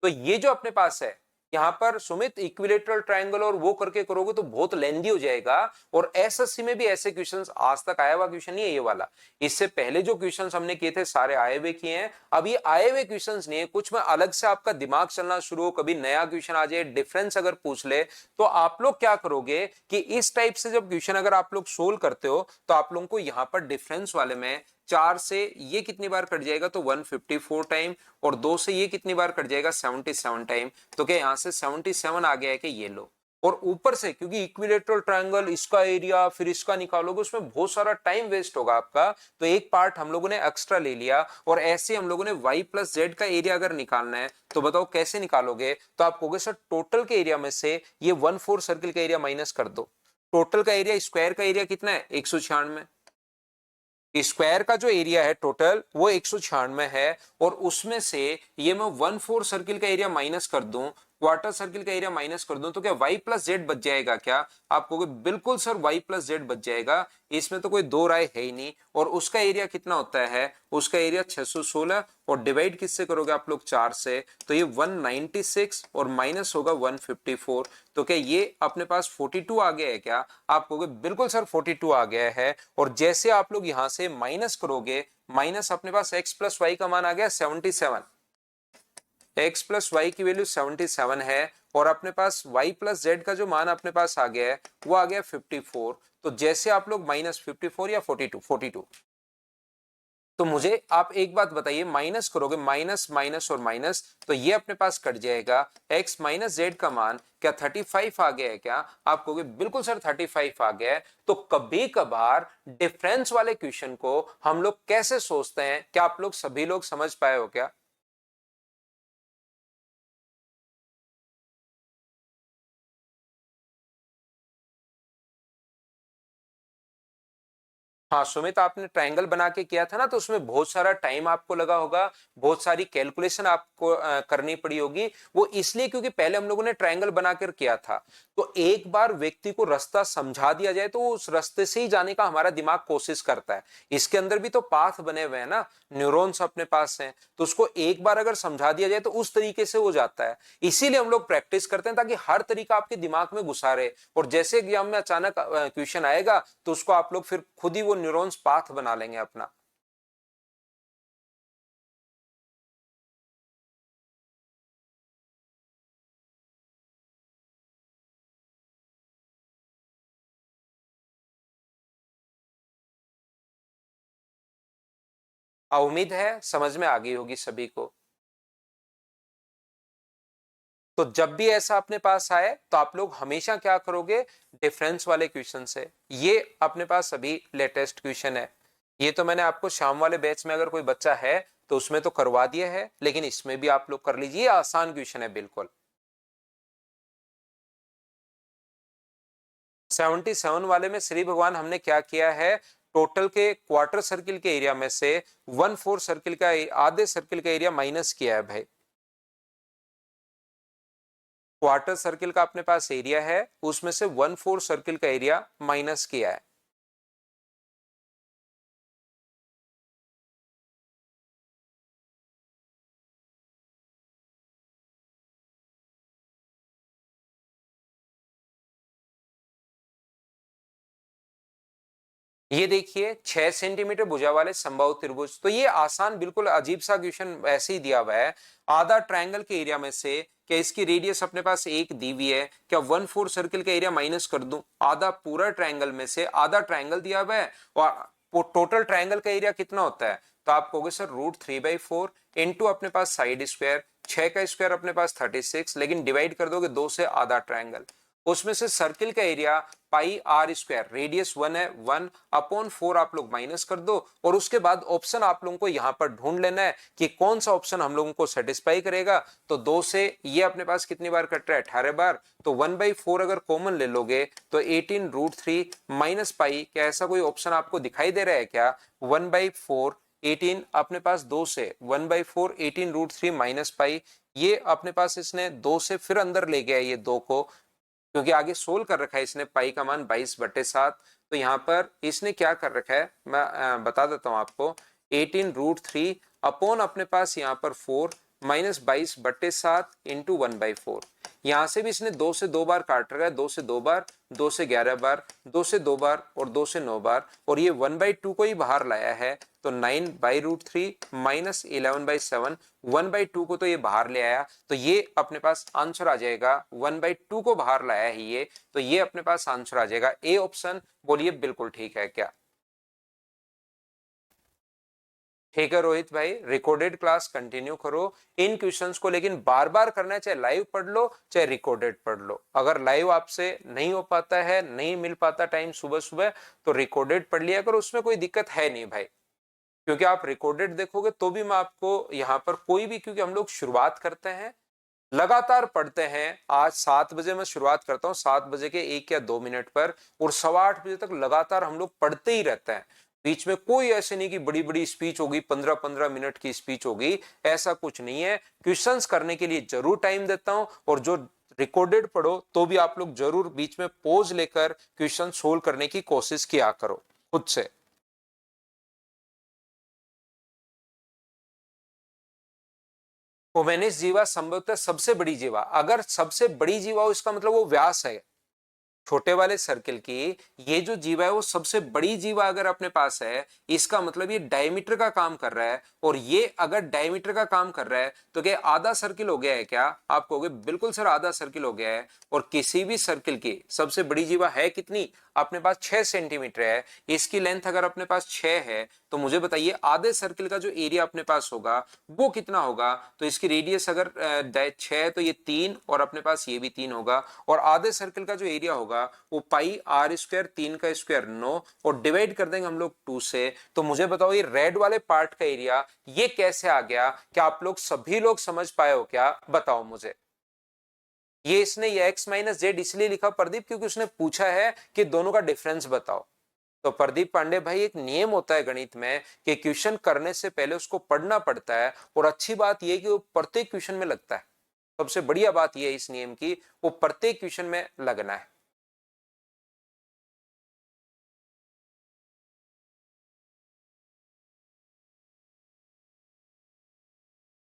तो ये जो अपने पास है यहां पर सुमित इक्विलेटरल ट्रायंगल और वो करके करोगे तो बहुत लेंदी हो जाएगा। और एसएससी में भी ऐसे क्वेश्चंस आज तक आया हुआ क्वेश्चन नहीं है ये वाला। इससे पहले जो क्वेश्चंस हमने किए थे सारे आए हुए किए हैं। अब ये आए हुए क्वेश्चंस नहीं है, कुछ में अलग से आपका दिमाग चलना शुरू हो, कभी नया क्वेश्चन आ जाए, डिफरेंस अगर पूछ ले तो आप लोग क्या करोगे कि इस टाइप से जब क्वेश्चन अगर आप लोग सोल्व करते हो तो आप लोगों को यहां पर डिफरेंस वाले में 4 से ये कितनी बार कट जाएगा तो 154 टाइम, और 2 से ये कितनी बार कट जाएगा 77 टाइम। तो क्या यहां से 77 आ गया है कि ये लो। और ऊपर से क्योंकि इक्विलेटरल ट्रायंगल, इसका एरिया फिर इसका निकालोगे उसमें बहुत सारा टाइम वेस्ट होगा आपका, तो एक पार्ट हम लोगों ने एक्स्ट्रा ले लिया। और ऐसे हम लोगों ने y प्लस जेड का एरिया अगर निकालना है तो बताओ कैसे निकालोगे। तो आप कहोगे सर टोटल के एरिया में से ये 1/4 सर्किल का एरिया माइनस कर दो। टोटल का एरिया, स्क्वायर का एरिया कितना है 196। स्क्वायर का जो एरिया है टोटल वो 196 है, और उसमें से ये मैं 1/4 सर्किल का एरिया माइनस कर दूं, क्वार्टर सर्किल का एरिया माइनस कर दूं, तो क्या y प्लस जेड बच जाएगा क्या। आप कहोगे बिल्कुल सर y प्लस जेड बच जाएगा, इसमें तो कोई दो राय है ही नहीं। और उसका एरिया कितना होता है, उसका एरिया 616, और डिवाइड किससे करोगे आप लोग 4 से, तो ये 196 और माइनस होगा 154। तो क्या ये अपने पास 42 आ गया है क्या। आप कहोगे बिल्कुल सर 42 आ गया है। और जैसे आप लोग यहां से माइनस करोगे, माइनस अपने पास x प्लस वाई का मान आ गया 77, x प्लस वाई की वैल्यू 77 है, और अपने पास y प्लस जेड का जो मान अपने पास आ गया है वो आ गया 54। तो जैसे आप लोग माइनस 54 या 42, तो मुझे आप एक बात बताइए, माइनस करोगे, माइनस माइनस और माइनस, तो ये अपने पास कट जाएगा। x माइनस जेड का मान क्या 35 आ गया है क्या। आप कहोगे बिल्कुल सर 35 आ गया है। तो कभी कभार डिफरेंस वाले क्वेश्चन को हम लोग कैसे सोचते हैं, क्या आप लोग सभी लोग समझ पाए हो क्या। हाँ सुमित, आपने ट्रायंगल बना के किया था ना, तो उसमें बहुत सारा टाइम आपको लगा होगा, बहुत सारी कैलकुलेशन आपको करनी पड़ी होगी। वो इसलिए क्योंकि पहले हम लोगों ने ट्रायंगल बनाकर किया था। तो एक बार व्यक्ति को रास्ता समझा दिया जाए तो उस रास्ते से ही जाने का हमारा दिमाग कोशिश करता है। इसके अंदर भी तो पाथ बने हुए हैं ना, न्यूरॉन्स अपने पास हैं, तो उसको एक बार अगर समझा दिया जाए तो उस तरीके से हो जाता है। इसीलिए हम लोग प्रैक्टिस करते हैं ताकि हर तरीका आपके दिमाग में घुसा रहे, और जैसे एग्जाम में अचानक क्वेश्चन आएगा तो उसको आप लोग फिर खुद ही वो न्यूरॉन्स पाथ बना लेंगे अपना। उम्मीद है समझ में आ गई होगी सभी को। तो जब भी ऐसा अपने पास आए तो आप लोग हमेशा क्या करोगे, डिफरेंस वाले क्वेश्चन से। ये अपने पास अभी लेटेस्ट क्वेश्चन है। ये तो मैंने आपको शाम वाले बैच में अगर कोई बच्चा है तो उसमें तो करवा दिया है, लेकिन इसमें भी आप लोग कर लीजिए, आसान क्वेश्चन है बिल्कुल। 77 वाले में श्री भगवान हमने क्या किया है, टोटल के क्वार्टर सर्किल के एरिया में से 1/4 सर्किल का, आधे सर्किल का एरिया माइनस किया है भाई। क्वार्टर सर्किल का अपने पास एरिया है, उसमें से 1/4 सर्किल का एरिया माइनस किया है। ये देखिए 6 सेंटीमीटर भुजा वाले समबाहु त्रिभुज, तो ये आसान बिल्कुल अजीब सा क्वेश्चन ऐसे ही दिया हुआ है। आधा ट्रायंगल के एरिया में से क्या इसकी रेडियस अपने पास एक दी हुई है, क्या 1/4 सर्किल का एरिया माइनस कर दूं, आधा पूरा ट्रायंगल में से आधा ट्रायंगल दिया हुआ है, और टोटल ट्रायंगल का एरिया कितना होता है। तो आप कहोगे सर √3/4 इंटू अपने पास साइड स्क्वायर, 6 का स्क्वायर अपने पास 36, लेकिन डिवाइड कर दोगे 2 से आधा ट्रायंगल, उसमें से सर्किल का area pi r square, radius 1 है, 1/4 आप लोग माइनस कर दो, और उसके बाद ऑप्शन आप लोगों को यहां पर ढूंढ लेना है कि कौन सा ऑप्शन हम लोगों को सेटिस्फाई करेगा। तो 2 से ये अपने पास कितनी बार कट रहा है, 18 बार, तो 1/4 अगर कॉमन ले लोगे तो 18√3 माइनस पाई, क्या ऐसा कोई ऑप्शन आपको दिखाई दे रहा है क्या? 1/4 18 अपने पास 2 से 1/4 18√3 माइनस पाई, ये अपने पास इसने 2 से फिर अंदर ले गया ये 2 को, क्योंकि आगे सोल्व कर रखा है इसने पाई का मान 22/7। तो यहाँ पर इसने क्या कर रखा है मैं बता देता हूं आपको, 18√3 अपॉन अपने पास यहाँ पर 4 माइनस 22/7 इंटू 1/4। यहां से भी इसने 2 से 2 बार काट रखा है, 2 से 2 बार, 2 से 11 बार, 2 से 2 बार और 2 से 9 बार, और ये 1/2 को ही बाहर लाया है, तो 9/√3 माइनस 11/7, 1/2 को तो ये बाहर ले आया, तो ये अपने पास आंसर आ जाएगा, 1/2 को बाहर लाया है ये, तो ये अपने पास आंसर आ जाएगा ए ऑप्शन। बोलिए बिल्कुल ठीक है क्या? ठीक है रोहित भाई, रिकॉर्डेड क्लास कंटिन्यू करो इन क्वेश्चंस को, लेकिन बार बार करना है, चाहे लाइव पढ़ लो चाहे रिकॉर्डेड पढ़ लो। अगर लाइव आपसे नहीं हो पाता है, नहीं मिल पाता टाइम सुबह सुबह, तो रिकॉर्डेड पढ़ लिया करो, उसमें कोई दिक्कत है नहीं भाई, क्योंकि आप रिकॉर्डेड देखोगे तो भी मैं आपको यहाँ पर कोई भी, क्योंकि हम लोग शुरुआत करते हैं लगातार पढ़ते हैं, आज 7 बजे मैं शुरुआत करता हूँ, 7 बजे के 1 या 2 मिनट पर, और 8:15 बजे तक लगातार हम लोग पढ़ते ही रहते हैं। बीच में कोई ऐसे नहीं कि बड़ी बड़ी स्पीच होगी, 15-15 मिनट की स्पीच होगी, ऐसा कुछ नहीं है। क्वेश्चंस करने के लिए जरूर टाइम देता हूं, और जो रिकॉर्डेड पढ़ो तो भी आप लोग जरूर बीच में पॉज लेकर क्वेश्चन सोल्व करने की कोशिश किया करो खुद से। ओमेनिस जीवा संभवतः सबसे बड़ी जीवा, अगर सबसे बड़ी जीवा हो इसका मतलब वो व्यास है छोटे वाले सर्किल की, ये जो जीवा है वो सबसे बड़ी जीवा अगर अपने पास है, इसका मतलब ये डायमीटर का काम कर रहा है, और ये अगर डायमीटर का काम कर रहा है तो क्या आधा सर्किल हो गया है क्या? आप कहोगे बिल्कुल सर आधा सर्किल हो गया है, और किसी भी सर्किल की सबसे बड़ी जीवा है कितनी? अपने पास 6 सेंटीमीटर है, इसकी लेंथ अगर अपने पास 6 है, तो मुझे बताइए आधे सर्किल का जो एरिया अपने पास होगा वो कितना होगा? तो इसकी रेडियस अगर 6 है तो ये 3, और अपने पास ये भी 3 होगा, और आधे सर्किल का जो एरिया होगा वो पाई आर स्क्वायर, 3 का स्क्वायर 9, और डिवाइड कर देंगे हम लोग 2 से। तो मुझे बताओ ये रेड वाले पार्ट का एरिया ये कैसे आ गया? क्या आप लोग सभी लोग समझ पाए हो क्या? बताओ मुझे। ये इसने ये x माइनस जेड इसलिए लिखा प्रदीप क्योंकि उसने पूछा है कि दोनों का डिफरेंस बताओ। तो प्रदीप पांडे भाई, एक नियम होता है गणित में कि क्वेश्चन करने से पहले उसको पढ़ना पड़ता है, और अच्छी बात यह कि वो प्रत्येक क्वेश्चन में लगता है। सबसे बढ़िया बात यह है इस नियम की, वो प्रत्येक क्वेश्चन में लगना है।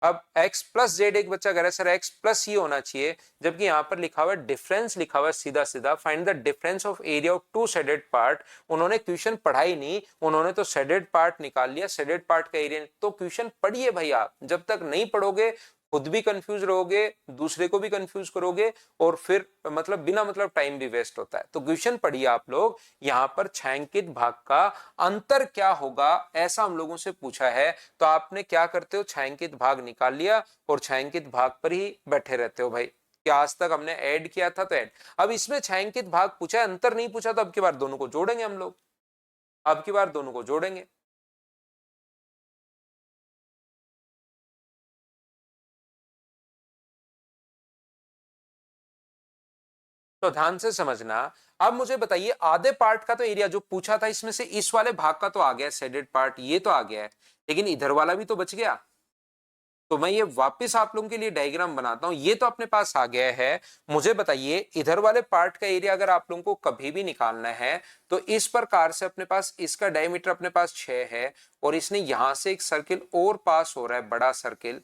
अब x प्लस जेड, एक बच्चा कह रहा है सर x प्लस ये होना चाहिए, जबकि यहां पर लिखा हुआ है डिफरेंस, लिखा हुआ है सीधा सीधा find the difference of area of two shaded part. उन्होंने क्वेश्चन पढ़ा ही नहीं, उन्होंने तो शेडेड पार्ट निकाल लिया, शेडेड पार्ट का एरिया। तो क्वेश्चन पढ़िए भाई, आप जब तक नहीं पढ़ोगे खुद भी कंफ्यूज रहोगे, दूसरे को भी कंफ्यूज करोगे, और फिर मतलब बिना मतलब टाइम भी वेस्ट होता है। तो क्वेश्चन पढ़िए आप लोग। यहां पर छायांकित भाग का अंतर क्या होगा ऐसा हम लोगों से पूछा है, तो आपने क्या करते हो, छायांकित भाग निकाल लिया और छायांकित भाग पर ही बैठे रहते हो भाई। क्या आज तक हमने ऐड किया था तो ऐड, अब इसमें छायांकित भाग पूछा है, अंतर नहीं पूछा, तो अब की बार दोनों को जोड़ेंगे हम लोग, अब की बार दोनों को जोड़ेंगे। तो ध्यान से समझना। अब मुझे बताइए आधे पार्ट का तो एरिया जो पूछा था, इसमें से इस वाले भाग का तो आ गया, शेडेड पार्ट ये तो आ गया है, लेकिन इधर वाला भी तो बच गया। तो मैं ये वापस आप लोगों के लिए डायग्राम बनाता हूं, ये तो अपने पास आ गया है। मुझे बताइए इधर वाले पार्ट का एरिया अगर आप लोगों को कभी भी निकालना है, तो इस प्रकार से अपने पास इसका डायमीटर अपने पास 6 है, और इसने यहां से एक सर्किल और पास हो रहा है, बड़ा सर्किल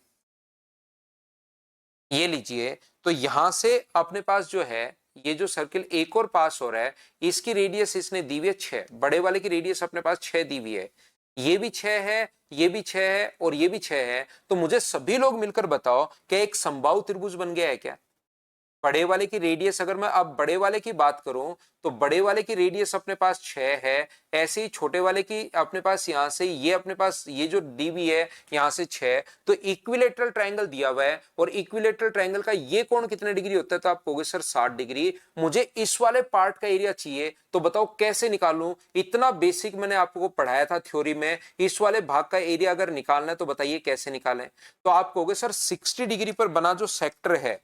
ये लीजिए। तो यहां से अपने पास जो है ये जो सर्किल एक और पास हो रहा है, इसकी रेडियस इसने दी हुई है 6, बड़े वाले की रेडियस अपने पास 6 दी हुई है, ये भी 6 है, ये भी 6 है, और ये भी 6 है। तो मुझे सभी लोग मिलकर बताओ कि एक समबाहु त्रिभुज बन गया है क्या? बड़े वाले की रेडियस, अगर मैं अब बड़े वाले की बात करूं तो बड़े वाले की रेडियस अपने पास 6 है। ऐसे ही छोटे वाले की अपने पास यहां से ये अपने पास ये जो डीबी है यहां से 6। तो इक्विलेटरल ट्रायंगल दिया हुआ है और इक्विलेटरल ट्रायंगल का ये कोण कितने डिग्री होता है, तो आप कहोगे सर 60 डिग्री। मुझे इस वाले पार्ट का एरिया चाहिए, तो बताओ कैसे निकालूं। इतना बेसिक मैंने आपको पढ़ाया था थ्योरी में। इस वाले भाग का एरिया अगर निकालना है तो बताइए कैसे निकालें। तो आप कहोगे सर 60 डिग्री पर बना जो सेक्टर है,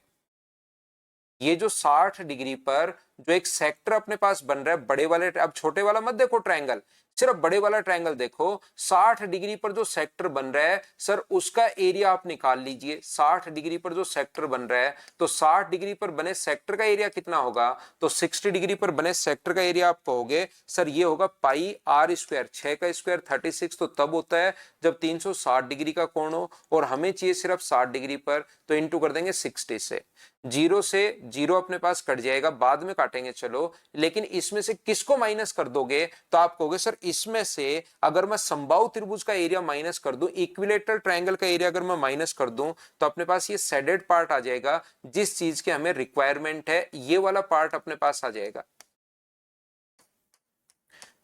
ये जो 60 डिग्री पर जो एक सेक्टर अपने पास बन रहा है बड़े वाले, अब छोटे वाला मत देखो ट्रायंगल, सिर्फ बड़े वाला ट्रायंगल देखो। 60 डिग्री पर जो सेक्टर बन रहा है सर उसका एरिया आप निकाल लीजिए। 60 डिग्री पर जो सेक्टर बन रहा है, तो 60 डिग्री पर बने सेक्टर का एरिया कितना होगा, तो 60 डिग्री पर बने सेक्टर का एरिया आप कहोगे सर ये होगा पाई आर स्क्वायर। 6 का स्क्वायर 36 तो तब होता है जब 360 डिग्री का कोण हो, और हमें चाहिए सिर्फ 60 डिग्री पर, तो इंटू कर देंगे 60 से। जीरो से जीरो अपने पास कट जाएगा, बाद में काटेंगे चलो, लेकिन इसमें से किसको माइनस कर दोगे, तो आप कहोगे सर इसमें से अगर मैं समबाहु त्रिभुज का एरिया माइनस कर दूं, इक्विलेटरल ट्रायंगल का एरिया अगर मैं माइनस कर दूं, तो अपने पास ये शेडेड पार्ट आ जाएगा। जिस चीज के हमें रिक्वायरमेंट है ये वाला पार्ट अपने पास आ जाएगा।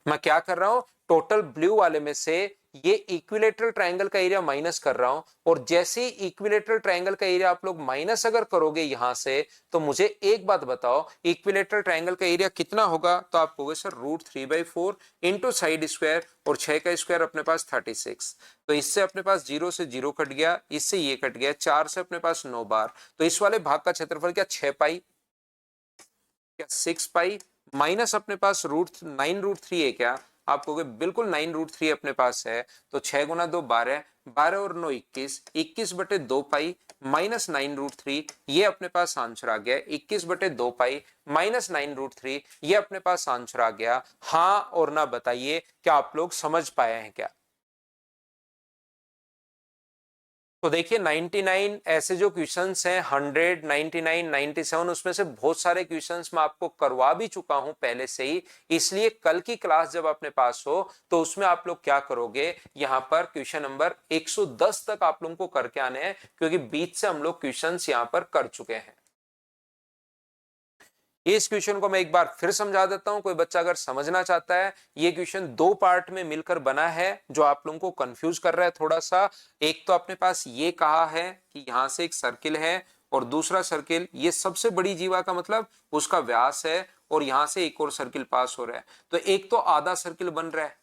मैं क्या कर रहा हूं, टोटल ब्लू वाले में से ये इक्विलेटरल ट्रायंगल का एरिया माइनस कर रहा हूं, और जैसे ही इक्विलेटरल ट्रायंगल का एरिया आप लोग माइनस अगर करोगे यहां से, तो मुझे एक बात बताओ इक्विलेटरल ट्रायंगल का एरिया कितना होगा, तो आप कहोगे सर √3/4 इंटू साइड स्क्वायर, और 6 का स्क्वायर अपने पास 36। तो इससे अपने पास 0 से 0 कट गया, इससे ये कट गया, 4 से अपने पास 9 बार। तो इस वाले भाग का क्षेत्रफल क्या 6 पाई, क्या 6 पाई, माइनस अपने पास √9√3 है क्या, आप कहोगे बिल्कुल 9√3 अपने पास है। तो 6 गुना 2 12, 12 और 9 21, 21/2 पाई माइनस 9√3, ये अपने पास आंसर आ गया। 21/2 पाई माइनस 9√3, ये अपने पास आंसर आ गया। हाँ और ना बताइए, क्या आप लोग समझ पाए हैं क्या। तो देखिए 99 ऐसे जो क्वेश्चंस हैं, 100, 99, 97, उसमें से बहुत सारे क्वेश्चंस मैं आपको करवा भी चुका हूं पहले से ही। इसलिए कल की क्लास जब अपने पास हो तो उसमें आप लोग क्या करोगे, यहां पर क्वेश्चन नंबर 110 तक आप लोगों को करके आने हैं, क्योंकि बीच से हम लोग क्वेश्चंस यहां पर कर चुके हैं। इस क्वेश्चन को मैं एक बार फिर समझा देता हूं, कोई बच्चा अगर समझना चाहता है। ये क्वेश्चन दो पार्ट में मिलकर बना है, जो आप लोगों को कंफ्यूज कर रहा है थोड़ा सा। एक तो अपने पास ये कहा है कि यहां से एक सर्किल है, और दूसरा सर्किल ये सबसे बड़ी जीवा का मतलब उसका व्यास है, और यहां से एक और सर्किल पास हो रहा है। तो एक तो आधा सर्किल बन रहा है,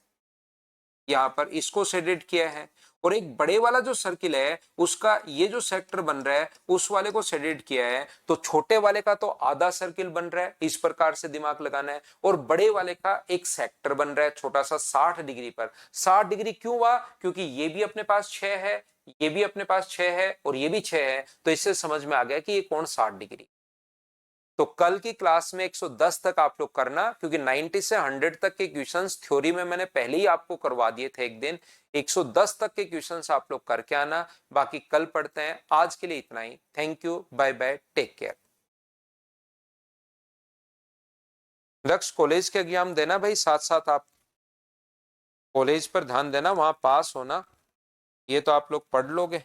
यहाँ पर इसको शेडेड किया है, और एक बड़े वाला जो सर्किल है उसका ये जो सेक्टर बन रहा है उस वाले को शेडेड किया है। तो छोटे वाले का तो आधा सर्किल बन रहा है, इस प्रकार से दिमाग लगाना है, और बड़े वाले का एक सेक्टर बन रहा है छोटा सा 60 डिग्री पर। 60 डिग्री क्यों हुआ, क्योंकि ये भी अपने पास 6 है, ये भी अपने पास 6 है, और ये भी 6 है, तो इससे समझ में आ गया कि ये कोण 60 डिग्री। तो कल की क्लास में 110 तक आप लोग करना, क्योंकि 90 से 100 तक के क्वेश्चंस थ्योरी में मैंने पहले ही आपको करवा दिए थे एक दिन। 110 तक के क्वेश्चंस आप लोग करके आना, बाकी कल पढ़ते हैं। आज के लिए इतना ही। Thank you, bye bye, take care. Lakshya college के एग्जाम देना भाई, साथ साथ आप कॉलेज पर ध्यान देना, वहां पास होना, ये तो आप लोग पढ़ लोगे।